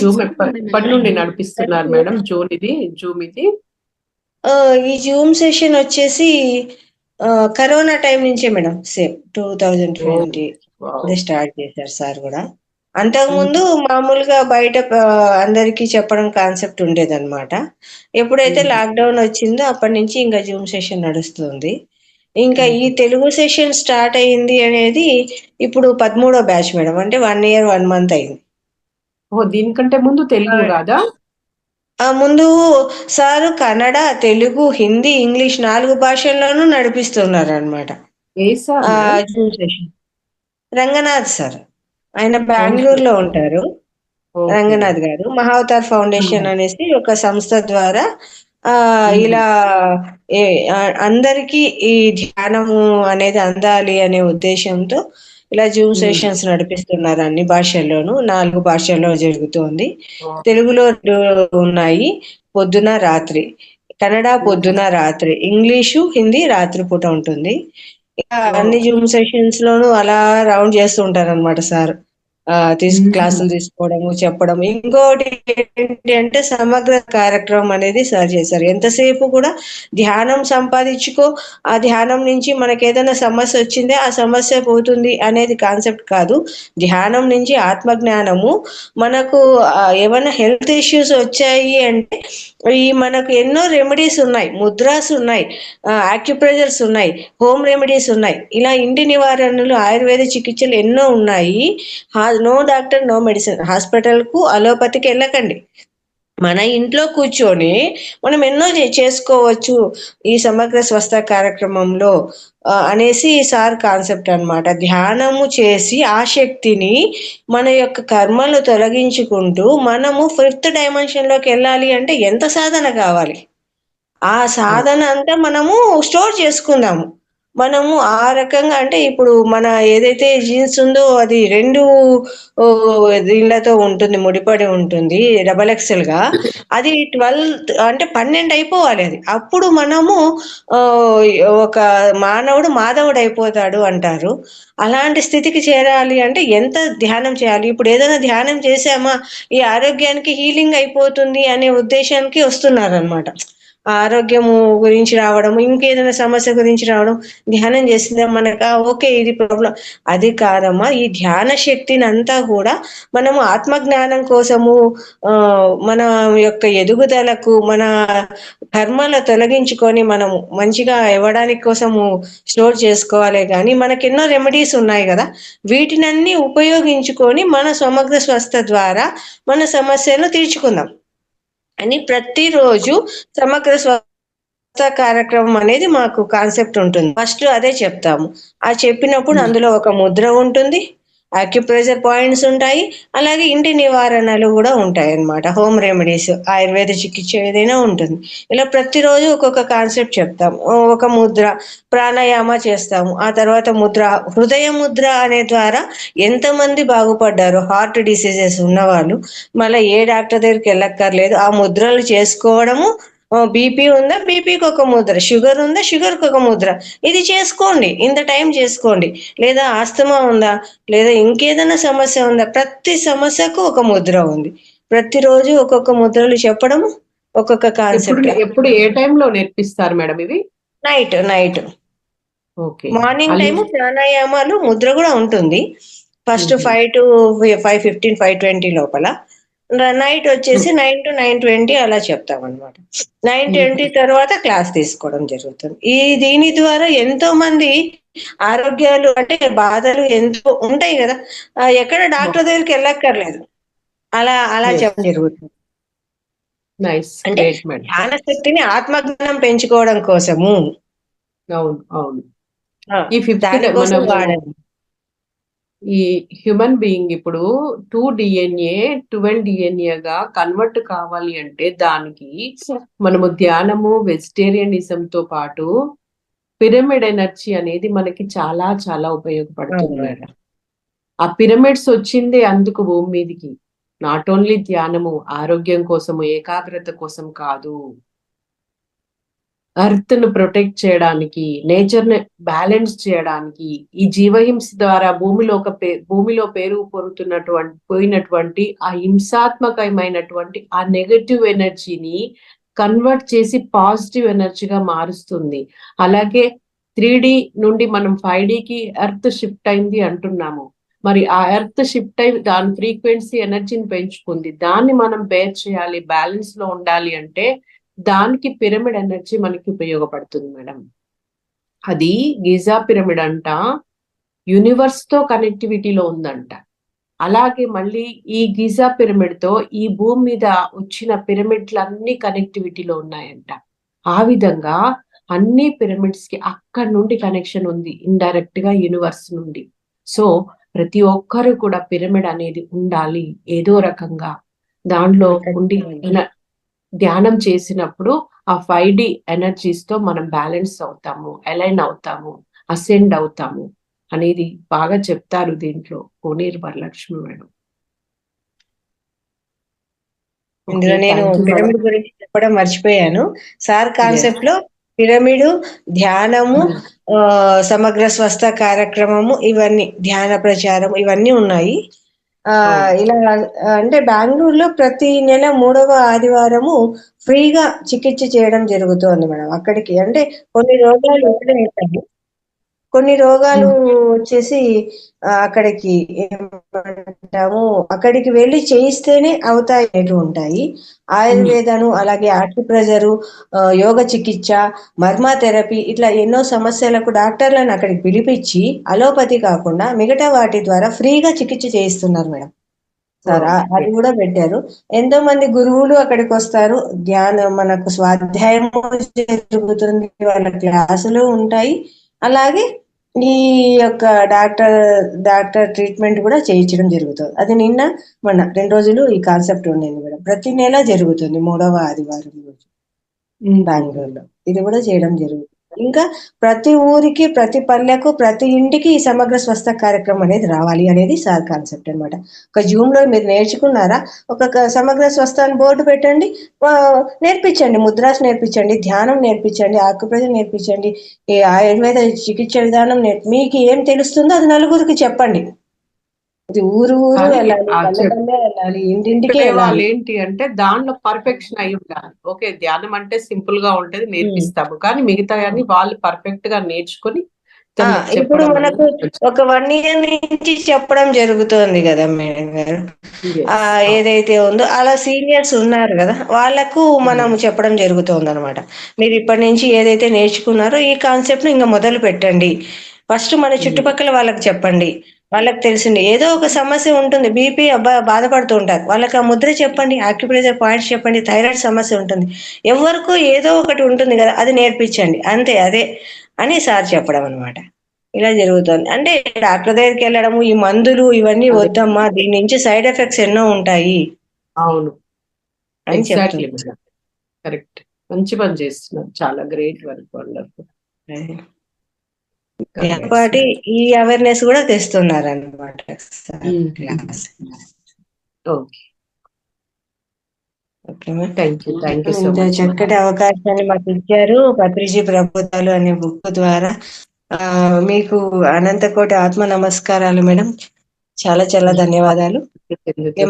B: జూమ్ ఎప్పటి నుండి నడిపిస్తున్నారు మేడం? జూమ్ ఇది
A: ఈ జూమ్ సెషన్ వచ్చేసి కరోనా టైం నుంచే మేడం, సేమ్ 2020 స్టార్ట్ చేశారు సార్ కూడా. అంతకుముందు మామూలుగా బయట అందరికీ చెప్పడం కాన్సెప్ట్ ఉండేదన్నమాట. ఎప్పుడైతే లాక్డౌన్ వచ్చిందో అప్పటి నుంచి ఇంకా జూమ్ సెషన్ నడుస్తుంది. ఇంకా ఈ తెలుగు సెషన్ స్టార్ట్ అయింది అనేది ఇప్పుడు 13వ బ్యాచ్ మేడం, అంటే 1 year 1 month అయింది.
B: దీనికంటే ముందు తెలుగు కాదా?
A: ముందు సారు కన్నడ, తెలుగు, హిందీ, ఇంగ్లీష్ 4 భాషల్లోనూ నడిపిస్తున్నారు అనమాట జూమ్ సెషన్. రంగనాథ్ సార్, ఆయన బెంగళూరులో ఉంటారు. రంగనాథ్ గారు మహావతార్ ఫౌండేషన్ అనేసి ఒక సంస్థ ద్వారా ఇలా అందరికీ ఈ ధ్యానము అనేది అందాలి అనే ఉద్దేశంతో ఇలా జూమ్ సెషన్స్ నడిపిస్తున్నారు. అన్ని భాషల్లోనూ 4 భాషల్లో జరుగుతోంది. తెలుగులో 2 ఉన్నాయి, పొద్దున రాత్రి. కన్నడ పొద్దున రాత్రి, ఇంగ్లీషు హిందీ రాత్రిపూట ఉంటుంది. అన్ని జూమ్ సెషన్స్ లోనూ అలా రౌండ్ చేస్తూ ఉంటారు అనమాట సార్. క్లాసులు తీసుకోవడము, చెప్పడం. ఇంకోటి ఏంటి అంటే సమగ్ర కార్యక్రమం అనేది సార్ చేశారు. ఎంతసేపు కూడా ధ్యానం సంపాదించుకో, ఆ ధ్యానం నుంచి మనకి ఏదైనా సమస్య వచ్చిందే ఆ సమస్య పోతుంది అనేది కాన్సెప్ట్ కాదు. ధ్యానం నుంచి ఆత్మజ్ఞానము, మనకు ఏమైనా హెల్త్ ఇష్యూస్ వచ్చాయి అంటే మనకు ఎన్నో రెమెడీస్ ఉన్నాయి, ముద్రాస్ ఉన్నాయి, ఆక్యుప్రెషర్స్ ఉన్నాయి, హోమ్ రెమెడీస్ ఉన్నాయి. ఇలా ఇంటి నివారణలు, ఆయుర్వేద చికిత్సలు ఎన్నో ఉన్నాయి. No doctor no medicine. Hospital కు అలోపతికి వెళ్ళకండి. మన ఇంట్లో కూర్చొని మనం ఎన్నో చేసుకోవచ్చు ఈ సమగ్ర స్వస్థ కార్యక్రమంలో అనేసి సార్ కాన్సెప్ట్ అన్నమాట. ధ్యానము చేసి ఆ శక్తిని మన యొక్క కర్మలు తొలగించుకుంటూ మనము 5th డైమెన్షన్లోకి వెళ్ళాలి అంటే ఎంత సాధన కావాలి? ఆ సాధన అంతా మనము స్టోర్ చేసుకుందాము. మనము ఆ రకంగా అంటే ఇప్పుడు మన ఏదైతే జీన్స్ ఉందో అది 2 దీనిలతో ఉంటుంది, ముడిపడి ఉంటుంది డబల్ ఎక్సెల్ గా. అది 12 అంటే 12 అయిపోవాలి అది. అప్పుడు మనము ఒక మానవుడు మాధవుడు అయిపోతాడు అంటారు. అలాంటి స్థితికి చేరాలి అంటే ఎంత ధ్యానం చేయాలి? ఇప్పుడు ఏదైనా ధ్యానం చేసామా ఈ ఆరోగ్యానికి హీలింగ్ అయిపోతుంది అనే ఉద్దేశానికి వస్తున్నారు అనమాట. ఆరోగ్యము గురించి రావడం, ఇంకేదైనా సమస్య గురించి రావడం, ధ్యానం చేసిందా మనకు ఓకే ఇది ప్రాబ్లం. అది కాదమ్మా, ఈ ధ్యాన శక్తిని అంతా కూడా మనము ఆత్మజ్ఞానం కోసము, మన యొక్క ఎదుగుదలకు, మన కర్మల తొలగించుకొని మనము మంచిగా ఇవ్వడానికి కోసము స్టోర్ చేసుకోవాలి. కానీ మనకి ఎన్నో రెమెడీస్ ఉన్నాయి కదా, వీటినన్నీ ఉపయోగించుకొని మన సమగ్ర స్వస్థ ద్వారా మన సమస్యలను తీర్చుకుందాం అని ప్రతిరోజు సమగ్ర స్వస్థ కార్యక్రమం అనేది మాకు కాన్సెప్ట్ ఉంటుంది. ఫస్ట్ అదే చెప్తాము. ఆ చెప్పినప్పుడు అందులో ఒక ముద్ర ఉంటుంది, అక్యుప్రెషర్ పాయింట్స్ ఉంటాయి, అలాగే ఇంటి నివారణలు కూడా ఉంటాయి అన్నమాట. హోమ్ రెమెడీస్, ఆయుర్వేద చికిత్స ఏదైనా ఉంటుంది. ఇలా ప్రతిరోజు ఒక్కొక్క కాన్సెప్ట్ చెప్తాం. ఒక ముద్ర ప్రాణాయామ చేస్తాము. ఆ తర్వాత ముద్ర, హృదయ ముద్ర అనే ద్వారా ఎంతమంది బాగుపడ్డారు హార్ట్ డిసీజెస్ ఉన్నవాళ్ళు. మళ్ళీ ఏ డాక్టర్ దగ్గరికి వెళ్ళక్కర్లేదు, ఆ ముద్రలు చేసుకోవడము. బీపీ ఉందా, బీపీకి ఒక ముద్ర, షుగర్ ఉందా, షుగర్కి ఒక ముద్ర. ఇది చేసుకోండి, ఇంత టైం చేసుకోండి. లేదా ఆస్తమా ఉందా, లేదా ఇంకేదైనా సమస్య ఉందా, ప్రతి సమస్యకు ఒక ముద్ర ఉంది. ప్రతిరోజు ఒక్కొక్క ముద్రలు చెప్పడము, ఒక్కొక్క కాన్సెప్ట్.
B: ఎప్పుడు ఏ టైంలో నేర్పిస్తారు మేడం ఇవి?
A: Night.
B: Okay.
A: Morning time ప్రాణాయామాలు, Mudra కూడా ఉంటుంది. ఫస్ట్ 5 to 5:15, 5:20 లోపల. నైట్ వచ్చేసి 9 to 9:20 అలా చెప్తాం అనమాట. 9:20 తర్వాత క్లాస్ తీసుకోవడం జరుగుతుంది. దీని ద్వారా ఎంతో మంది ఆరోగ్యాలు అంటే బాధలు ఎంతో ఉంటాయి కదా, ఎక్కడ డాక్టర్ దగ్గరికి వెళ్ళక్కర్లేదు. అలా చెప్పడం జరుగుతుంది. అంటే ధ్యాన శక్తిని ఆత్మజ్ఞానం పెంచుకోవడం కోసము.
B: అవును. ఈ 5th మనం ఈ హ్యూమన్ బీయింగ్ ఇప్పుడు 2 DNA 12 DNA గా కన్వర్ట్ కావాలి అంటే దానికి మనము ధ్యానము, వెజిటేరియనిజం తో పాటు పిరమిడ్ ఎనర్జీ అనేది మనకి చాలా చాలా ఉపయోగపడుతుంది మేడం. ఆ పిరమిడ్స్ వచ్చింది అందుకు భూమి మీదకి. నాట్ ఓన్లీ ధ్యానము, ఆరోగ్యం కోసము, ఏకాగ్రత కోసం కాదు, ఎర్త్ ను ప్రొటెక్ట్ చేయడానికి, నేచర్ ని బ్యాలెన్స్ చేయడానికి, ఈ జీవహింస ద్వారా భూమిలో పేరుగు పోయినటువంటి ఆ హింసాత్మకమైనటువంటి ఆ నెగటివ్ ఎనర్జీని కన్వర్ట్ చేసి పాజిటివ్ ఎనర్జీగా మారుస్తుంది. అలాగే 3D నుండి మనం 5Dకి ఎర్త్ షిఫ్ట్ అయింది అంటున్నాము. మరి ఆ ఎర్త్ షిఫ్ట్ అయి దాని ఫ్రీక్వెన్సీ ఎనర్జీని పెంచుకుంది. దాన్ని మనం బేర్ చేయాలి, బ్యాలెన్స్ లో ఉండాలి అంటే దానికి పిరమిడ్ ఎనర్జీ మనకి ఉపయోగపడుతుంది మేడం. అది గిజా పిరమిడ్ అంట, యూనివర్స్ తో కనెక్టివిటీలో ఉందంట. అలాగే మళ్ళీ ఈ గిజా పిరమిడ్ తో ఈ భూమి మీద వచ్చిన పిరమిడ్లన్నీ కనెక్టివిటీలో ఉన్నాయంట. ఆ విధంగా అన్ని పిరమిడ్స్ కి అక్కడి నుండి కనెక్షన్ ఉంది, ఇండైరెక్ట్ గా యూనివర్స్ నుండి. సో ప్రతి ఒక్కరు కూడా పిరమిడ్ అనేది ఉండాలి ఏదో రకంగా. దాంట్లో ఉండి ధ్యానం చేసినప్పుడు ఆ 5D ఎనర్జీస్ తో మనం బ్యాలెన్స్ అవుతాము, అలైన్ అవుతాము, అసెండ్ అవుతాము అనేది బాగా చెప్తారు దీంట్లో కోనేరు వరలక్ష్మి మేడం.
A: ఇందులో నేను పిరమిడ్ గురించి చెప్పడం మర్చిపోయాను. సార్ కాన్సెప్ట్ లో పిరమిడ్, ధ్యానము, సమగ్ర స్వస్థ కార్యక్రమము, ఇవన్నీ ధ్యాన ప్రచారం ఇవన్నీ ఉన్నాయి. ఇలా అంటే బెంగళూరులో ప్రతి నెల 3వ ఆదివారము ఫ్రీగా చికిత్స చేయడం జరుగుతోంది మేడం. అక్కడికి అంటే కొన్ని రోగాలు ఉంటాయి, కొన్ని రోగాలు వచ్చేసి అక్కడికి ఏమంటాము, అక్కడికి వెళ్ళి చేయిస్తేనే అవుతాయి ఉంటాయి. ఆయుర్వేదను, అలాగే ఆక్యుప్రెషరు, యోగ చికిత్స, మర్మా థెరపీ, ఇట్లా ఎన్నో సమస్యలకు డాక్టర్లను అక్కడికి పిలిపించి అలోపతి కాకుండా మిగతా వాటి ద్వారా ఫ్రీగా చికిత్స చేయిస్తున్నారు మేడం. సార్ అది కూడా పెట్టారు. ఎంతో మంది గురువులు అక్కడికి వస్తారు, ధ్యానం మనకు స్వాధ్యాయము జరుగుతుంది, వాళ్ళ క్లాసులు ఉంటాయి, అలాగే ఈ యొక్క డాక్టర్ ట్రీట్మెంట్ కూడా చేయించడం జరుగుతుంది. అది నిన్న మొన్న 2 రోజులు ఈ కాన్సెప్ట్ ఉండేది మేడం. ప్రతి నెల జరుగుతుంది 3వ ఆదివారం రోజు బెంగళూరులో. ఇది కూడా చేయడం జరుగుతుంది. ఇంకా ప్రతి ఊరికి, ప్రతి పల్లెకు, ప్రతి ఇంటికి ఈ సమగ్ర స్వస్థ కార్యక్రమం అనేది రావాలి అనేది సార్ కాన్సెప్ట్ అనమాట. ఒక జూమ్ లో మీరు నేర్చుకున్నారా, ఒక సమగ్ర స్వస్థ అని బోర్డు పెట్టండి, నేర్పించండి, ముద్రాస్ నేర్పించండి, ధ్యానం నేర్పించండి, ఆకుప్రెజర్ నేర్పించండి, ఈ ఆయుర్వేద చికిత్స విధానం మీకు ఏం తెలుస్తుందో అది నలుగురికి చెప్పండి. ఇది ఊరు వెళ్ళాలి, పల్లె పల్లె వెళ్ళాలి, ఇంటింటికి
B: వాళ్ళు
A: వెళ్ళాలి.
B: ఏంటి అంటే దాంట్లో పర్ఫెక్షన్ అయి ఉండాలి. ఓకే, ధ్యానం అంటే సింపుల్ గా ఉంటది, నేర్పిస్తాము, కానీ మిగతా అన్ని వాళ్ళు పర్ఫెక్ట్ గా నేర్చుకొని
A: ఇప్పుడు మనకు ఒక 1 year నుంచి చెప్పడం జరుగుతోంది కదా మేడం గారు. ఏదైతే ఉందో అలా సీనియర్స్ ఉన్నారు కదా, వాళ్ళకు మనం చెప్పడం జరుగుతుంది అనమాట. మీరు ఇప్పటి నుంచి ఏదైతే నేర్చుకున్నారో ఈ కాన్సెప్ట్ ను ఇంకా మొదలు పెట్టండి. ఫస్ట్ మన చుట్టుపక్కల వాళ్ళకి చెప్పండి, వాళ్ళకి తెలిసింది ఏదో ఒక సమస్య ఉంటుంది, బీపీ బాధపడుతూ ఉంటారు, వాళ్ళకి ఆ ముద్ర చెప్పండి, ఆక్యుప్రెషర్ పాయింట్స్ చెప్పండి, థైరాయిడ్ సమస్య ఉంటుంది, ఎవరికో ఏదో ఒకటి ఉంటుంది కదా, అది నేర్పించండి, అంతే అదే అని సార్ చెప్పడం అనమాట. ఇలా జరుగుతుంది. అంటే డాక్టర్ దగ్గరికి వెళ్ళడము, ఈ మందులు ఇవన్నీ వద్దమ్మా, దీని నుంచి సైడ్ ఎఫెక్ట్స్ ఎన్నో ఉంటాయి.
B: అవును,
A: అని చెప్తాను.
B: కరెక్ట్, మంచి పని చేస్తున్నారు, చాలా గ్రేట్ వర్క్, వండర్ఫుల్.
A: పాటి ఈ అవేర్నెస్ కూడా తెస్తున్నారు అనమాట. ఇంత చక్కటి అవకాశాన్ని మాకు ఇచ్చారు పత్రిజీ ప్రభుత్వాలు అనే బుక్ ద్వారా. మీకు అనంతకోటి ఆత్మ నమస్కారాలు మేడం, చాలా చాలా ధన్యవాదాలు.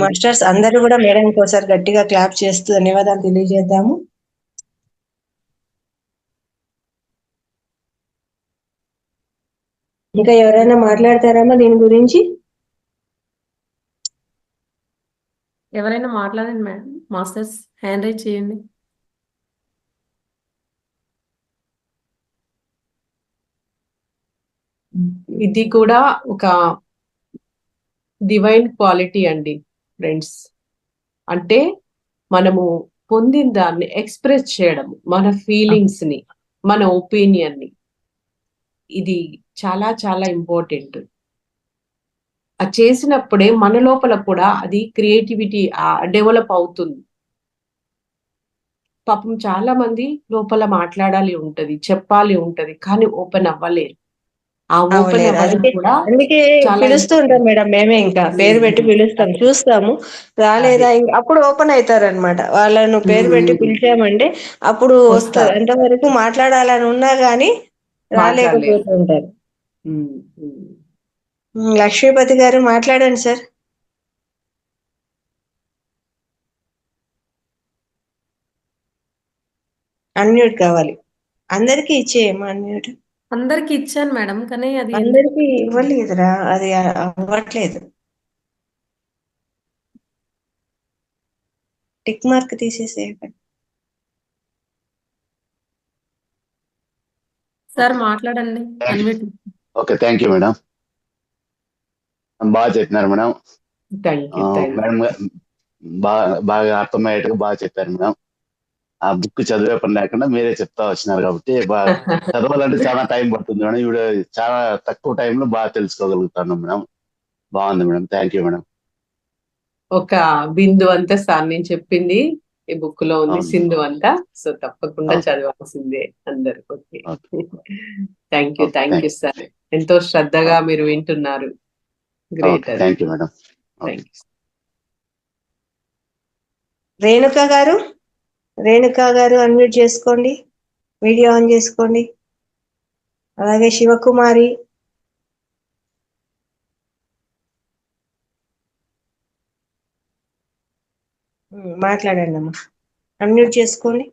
A: మాస్టర్స్ అందరూ కూడా మేడం ఒకసారి గట్టిగా క్లాప్ చేస్తూ ధన్యవాదాలు తెలియజేద్దాము. ఇంకా ఎవరైనా మాట్లాడతారమ్మా దీని గురించి?
C: ఎవరైనా మాట్లాడండి మేడం, మాస్టర్స్ హ్యాండ్ రైజ్ చేయండి.
B: ఇది కూడా ఒక డివైన్ క్వాలిటీ అండి ఫ్రెండ్స్. అంటే మనము పొందిన దాన్ని ఎక్స్ప్రెస్ చేయడం, మన ఫీలింగ్స్ ని, మన ఒపీనియన్ ని, ఇది చాలా చాలా ఇంపార్టెంట్. అది చేసినప్పుడే మన లోపల కూడా అది క్రియేటివిటీ డెవలప్ అవుతుంది. పాపం చాలా మంది లోపల మాట్లాడాలి ఉంటది, చెప్పాలి ఉంటది, కానీ ఓపెన్ అవ్వలేరు. ఆ ఓపెన్ అవ్వడం కూడా
A: అందుకే పిలుస్తూ ఉంటాం మేడం, మేమే ఇంకా పేరు పెట్టి పిలుస్తాం, చూస్తాము రాలేదా, అప్పుడు ఓపెన్ అవుతారనమాట. వాళ్ళను పేరు పెట్టి పిలిచామంటే అప్పుడు వస్తారు. అంతవరకు మాట్లాడాలని ఉన్నా గానీ రాలేకపోతుంటారు. లక్ష్మీపతి గారు మాట్లాడండి సార్. అన్మ్యూట్ కావాలి, అందరికి ఇచ్చేయమ్మా అన్మ్యూట్.
C: అందరికి ఇచ్చాను మేడం, కానీ అది
A: అందరికి ఇవ్వలేదురా, అది అవ్వట్లేదు. టిక్ మార్క్ తీసేసేయండి
C: సార్. మాట్లాడండి.
E: ఓకే, థ్యాంక్ యూ మేడం, బాగా చెప్పినారు మేడం. మేడం బాగా అర్థమయ్యేట్టుగా బాగా చెప్పారు మేడం. ఆ బుక్ చదివే పని లేకుండా మీరే చెప్తా వచ్చినారు కాబట్టి బాగా చదవాలంటే చాలా టైం పడుతుంది మేడం. ఇప్పుడు చాలా తక్కువ టైంలో బాగా తెలుసుకోగలుగుతాను మేడం. బాగుంది మేడం, థ్యాంక్ యూ మేడం.
B: ఒక బిందు అంతా సార్ నేను చెప్పింది ఈ బుక్ లో ఉంది, సింధు అంతా. సో తప్పకుండా చదవాల్సిందే అందరు. థ్యాంక్ యూ సార్, ఎంతో శ్రద్ధగా మీరు వింటున్నారు. Great.
E: Thank you madam.
A: Renuka గారు అన్మ్యూట్ చేసుకోండి, వీడియో ఆన్ చేసుకోండి. అలాగే శివకుమారి, మాట్లాడండి అమ్మా, అన్మ్యూట్ చేసుకోండి.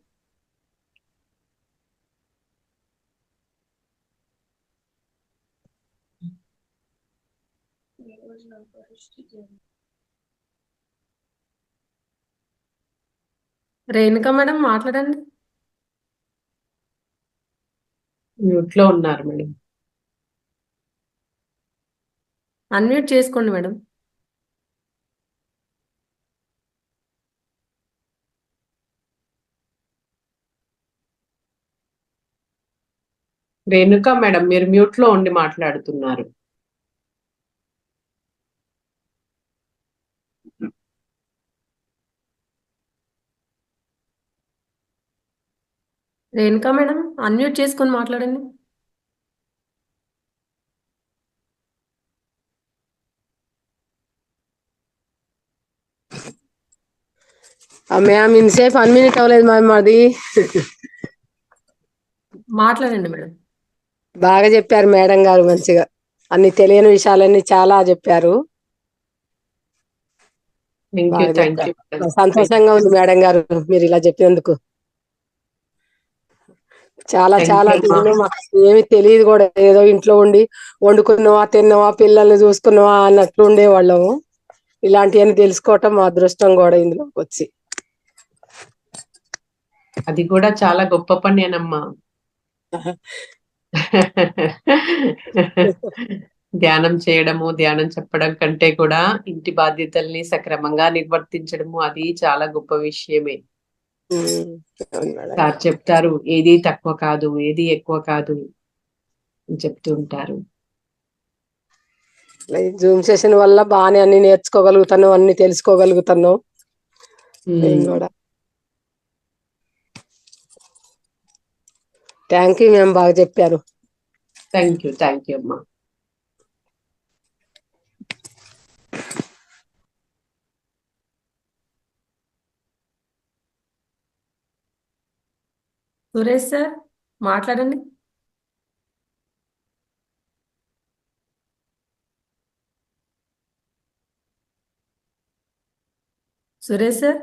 C: రేణుకా మేడం మాట్లాడండి.
B: మ్యూట్ లో ఉన్నారు మేడం.
C: అన్మ్యూట్ చేసుకోండి మేడం.
B: రేణుక మేడం, మీరు మ్యూట్ లో ఉండి మాట్లాడుతున్నారు.
C: రేణుకా మేడం అన్మ్యూట్ చేసుకొని మాట్లాడండి.
F: మ్యామ్ ఇంతసేపు అన్మినిట్ అవ్వలేదు మ్యామ్ మాది.
C: మాట్లాడండి మేడం.
F: బాగా చెప్పారు మేడం గారు, మంచిగా అన్ని తెలియని విషయాలన్నీ చాలా చెప్పారు.
B: థ్యాంక్ యూ,
F: బాగా
B: థ్యాంక్ యూ.
F: చెప్పారు. సంతోషంగా ఉంది మేడం గారు మీరు ఇలా చెప్పినందుకు. చాలా చాలా మాకు ఏమి తెలియదు కూడా, ఏదో ఇంట్లో ఉండి వండుకున్నావా తిన్నావా పిల్లల్ని చూసుకున్నావా అన్నట్లు ఉండేవాళ్ళము. ఇలాంటివన్నీ తెలుసుకోవటం మా అదృష్టం కూడా ఇందులోకి వచ్చి.
B: అది కూడా చాలా గొప్ప పనేనమ్మా. ధ్యానం చేయడము, ధ్యానం చెప్పడం కంటే కూడా ఇంటి బాధ్యతల్ని సక్రమంగా నిర్వర్తించడము అది చాలా గొప్ప విషయమే. సార్ చెప్తారు ఏది తక్కువ కాదు, ఏది ఎక్కువ కాదు అని చెప్తూ ఉంటారు.
F: జూమ్ సెషన్ వల్ల బాగానే అన్ని నేర్చుకోగలుగుతాను, అన్ని తెలుసుకోగలుగుతాను నేను కూడా. థ్యాంక్ యూ మ్యామ్, బాగా చెప్పారు.
B: థ్యాంక్ యూ, థ్యాంక్ యూ అమ్మా.
C: సురేష్ సార్ మాట్లాడండి. సురేష్ సార్.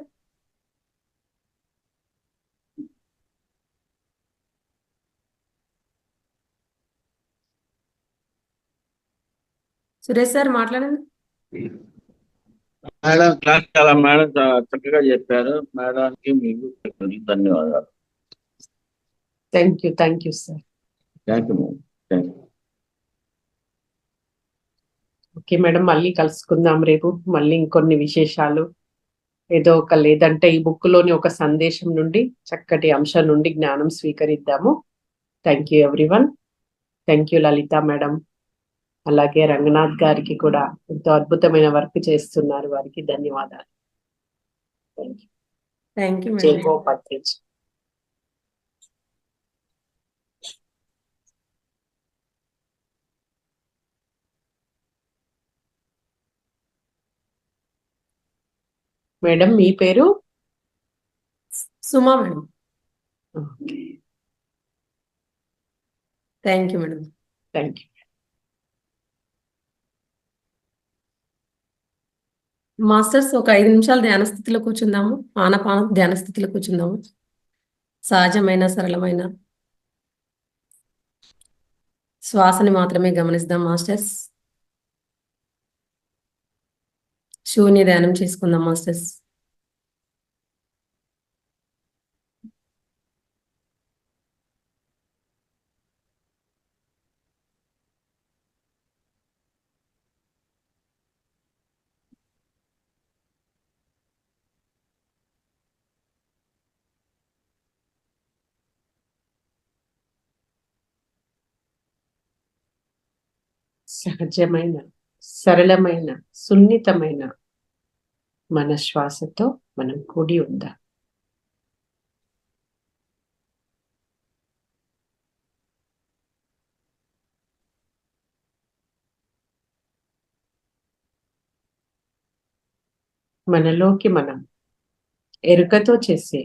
C: సురేష్ సార్ మాట్లాడండి.
G: మేడం క్లాస్ చాలా మేడం చక్కగా చెప్పారు. మేడానికి మీకు ధన్యవాదాలు.
B: Thank you, thank you sir.
G: Thank you madam, thank you.
B: Okay madam, మళ్ళీ కలుసుకుందాం రేపు. మళ్ళీ ఇంకొన్ని విశేషాలు ఏదో ఒక, లేదంటే ఈ బుక్ లోని ఒక సందేశం నుండి, చక్కటి అంశం నుండి జ్ఞానం స్వీకరిద్దాము. Thank you everyone. Thank you Lalitha madam, అలాగే రంగనాథ్ గారికి కూడా ఎంతో అద్భుతమైన వర్క్ చేస్తున్నారు, వారికి ధన్యవాదాలు. Thank you.
C: Thank you
B: Jai
C: madam.
B: గో పత్రిజ్. మేడం మీ పేరు?
C: Suma madam.
B: Okay,
C: thank you madam.
B: Thank you.
C: Masters ఒక 5 నిమిషాలు ధ్యాన స్థితిలో కూర్చుందాము. ఆనపాన ధ్యాన స్థితిలో కూర్చుందాము. సహజమైన సరళమైన శ్వాసని మాత్రమే గమనిద్దాం మాస్టర్స్. శూన్య ధ్యానం చేసుకుందాం మాస్టర్స్.
B: సహజమైన, సరళమైన, సున్నితమైన మన శ్వాసతో మనం కూడి ఉందాం. మనలోకి మనం ఎరుకతో చేసే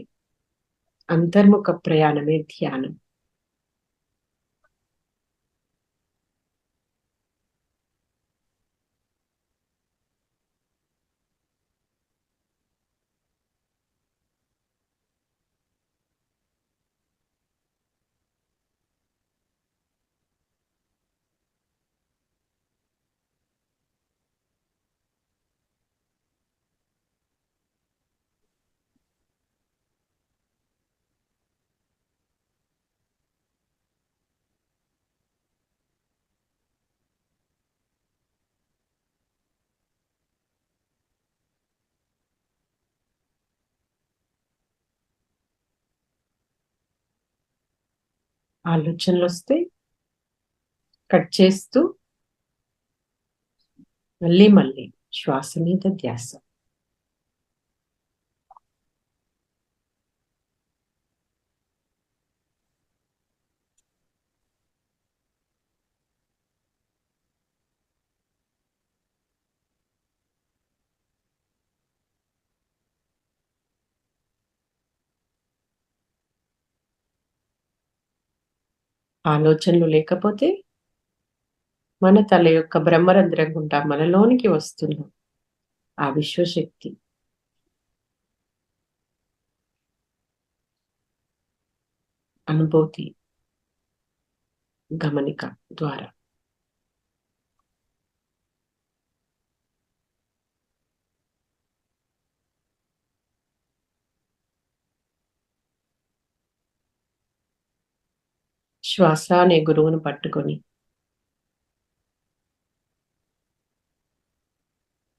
B: అంతర్ముఖ ప్రయాణమే ధ్యానం. ఆలోచనలు వస్తే కట్ చేస్తూ మళ్ళీ మళ్ళీ శ్వాస మీద ధ్యాస. ఆలోచనలు లేకపోతే మన తల యొక్క బ్రహ్మరంధ్రం గుండా మనలోనికి వస్తున్న ఆ విశ్వశక్తి అనుభూతి గమనిక ద్వారా శ్వాస అనే గురువును పట్టుకొని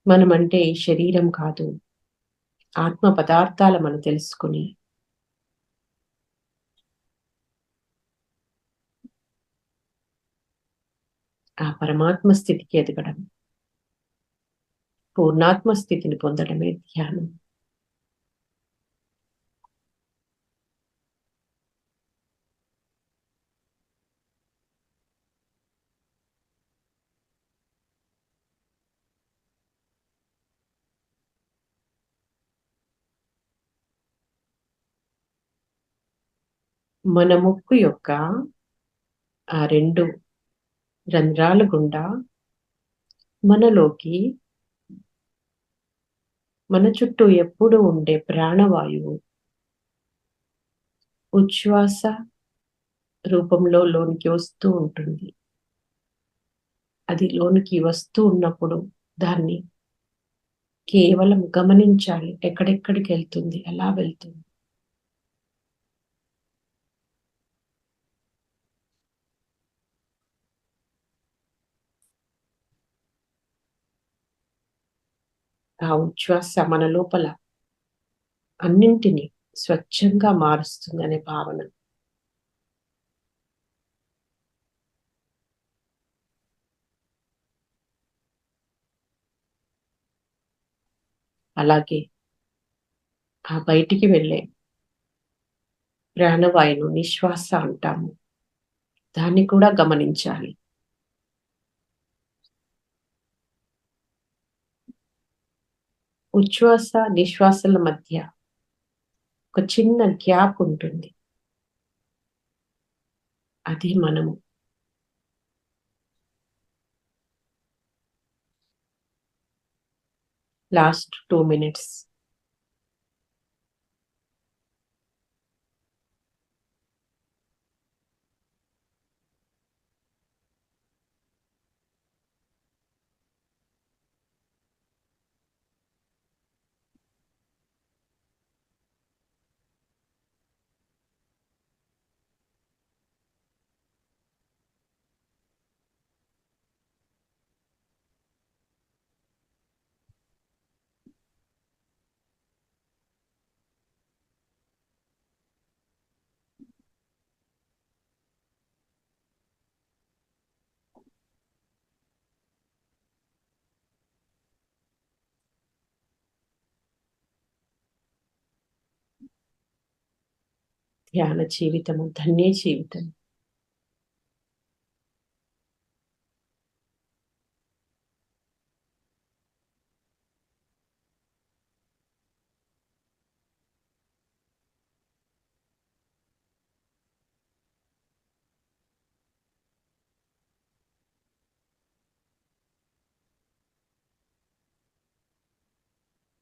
B: మనమంటే ఈ శరీరం కాదు, ఆత్మ పదార్థాల మనం తెలుసుకుని ఆ పరమాత్మ స్థితికి ఎదగడం, పూర్ణాత్మ స్థితిని పొందడమే ధ్యానం. మన ముక్కు యొక్క ఆ 2 రంధ్రాల గుండా మనలోకి మన చుట్టూ ఎప్పుడు ఉండే ప్రాణవాయువు ఉచ్ఛ్వాస రూపంలో లోనికి వస్తూ ఉంటుంది. అది లోనికి వస్తూ ఉన్నప్పుడు దాన్ని కేవలం గమనించాలి. ఎక్కడెక్కడికి వెళ్తుంది, ఎలా వెళ్తుంది. ఆ ఉచ్ఛ్వాస మన లోపల అన్నింటినీ స్వచ్ఛంగా మారుస్తుందనే భావన. అలాగే ఆ బయటికి వెళ్ళే ప్రాణవాయువును నిశ్వాస అంటాము. దాన్ని కూడా గమనించాలి. ఉచ్ఛ్వాస నిశ్వాసల మధ్య ఒక చిన్న గ్యాప్ ఉంటుంది. అది మనము లాస్ట్ 2 minutes ధ్యాన జీవితము ధన్య జీవితం.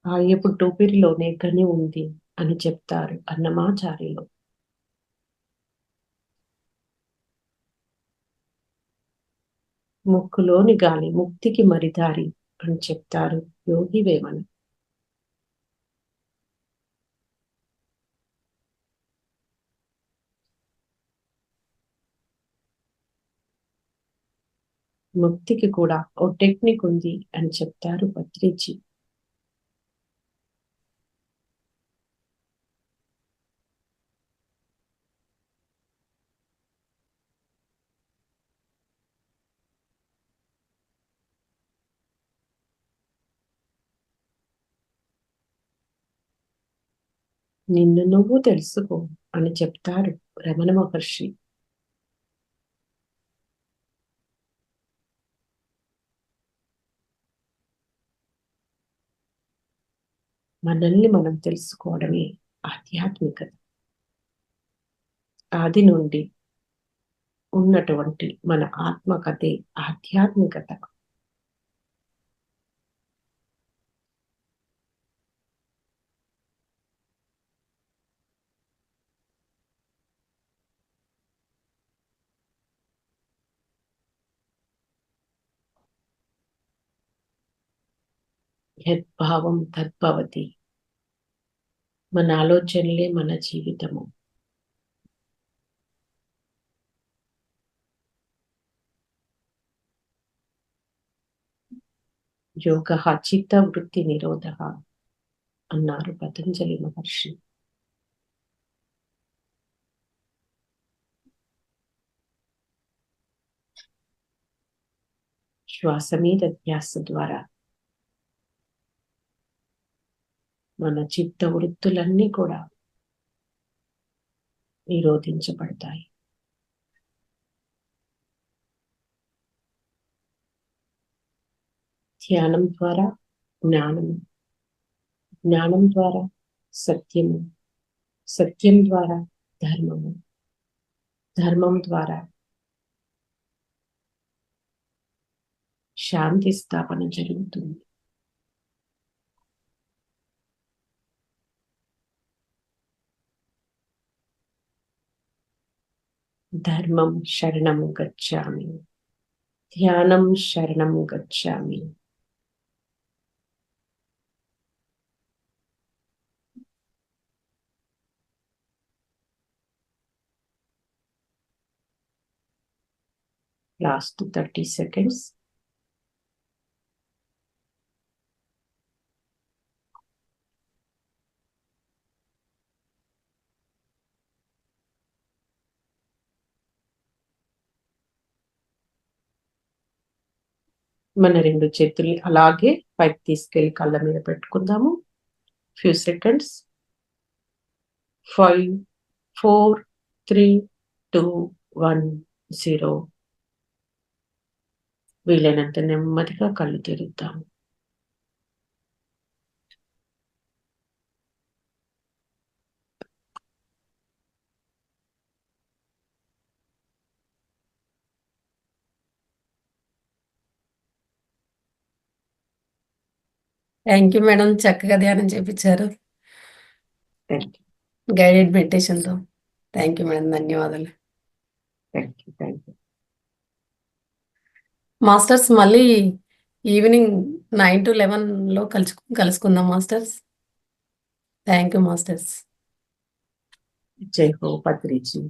B: ఆయపు టోపిరిలోనే గని ఉంది అని చెప్తారు అన్నమాచార్యులు. ముక్కులోని గాలి ముక్తికి మరిదారి అని చెప్తారు యోగి వేమన. ముక్తికి కూడా ఓ టెక్నిక్ ఉంది అని చెప్తారు పత్రిజీ. నిన్ను నువ్వు తెలుసుకో అని చెప్తారు రమణ మహర్షి. మనల్ని మనం తెలుసుకోవడమే ఆధ్యాత్మికత. ఆది నుండి ఉన్నటువంటి మన ఆత్మకథే ఆధ్యాత్మికత. యద్భావం తద్భవతి. మన ఆలోచనలే మన జీవితము. యోగః చిత్తవృత్తి నిరోధః అన్నారు పతంజలి మహర్షి. శ్వాస మీద ధ్యాస ద్వారా మన చిత్త వృత్తులన్నీ కూడా నిరోధించబడతాయి. ధ్యానం ద్వారా జ్ఞానము, జ్ఞానం ద్వారా సత్యము, సత్యం ద్వారా ధర్మము, ధర్మం ద్వారా శాంతి స్థాపన జరుగుతుంది. ధర్మం శరణము గచ్ఛామి, ధ్యానం శరణము గచ్ఛామి. Last 30 seconds. మన రెండు చేతుల్ని అలాగే పైకి తీసుకెళ్లి కళ్ళ మీద పెట్టుకుందాము. Few seconds. 5 4 3 2 1 0. వీలైనంత నెమ్మదిగా కళ్ళు తెరుద్దాము.
C: థ్యాంక్ యూ మేడం, చక్కగా ధ్యానం చేపించారు
B: థ్యాంక్ యూ,
C: గైడెడ్ మెడిటేషన్తో. థ్యాంక్ యూ మేడం, ధన్యవాదాలు.
B: Thank you, thank you.
C: Masters మళ్ళీ ఈవినింగ్ 9 to 11 కలుసుకుందాం మాస్టర్స్. Thank you masters.
B: జై హో పత్రిజీ.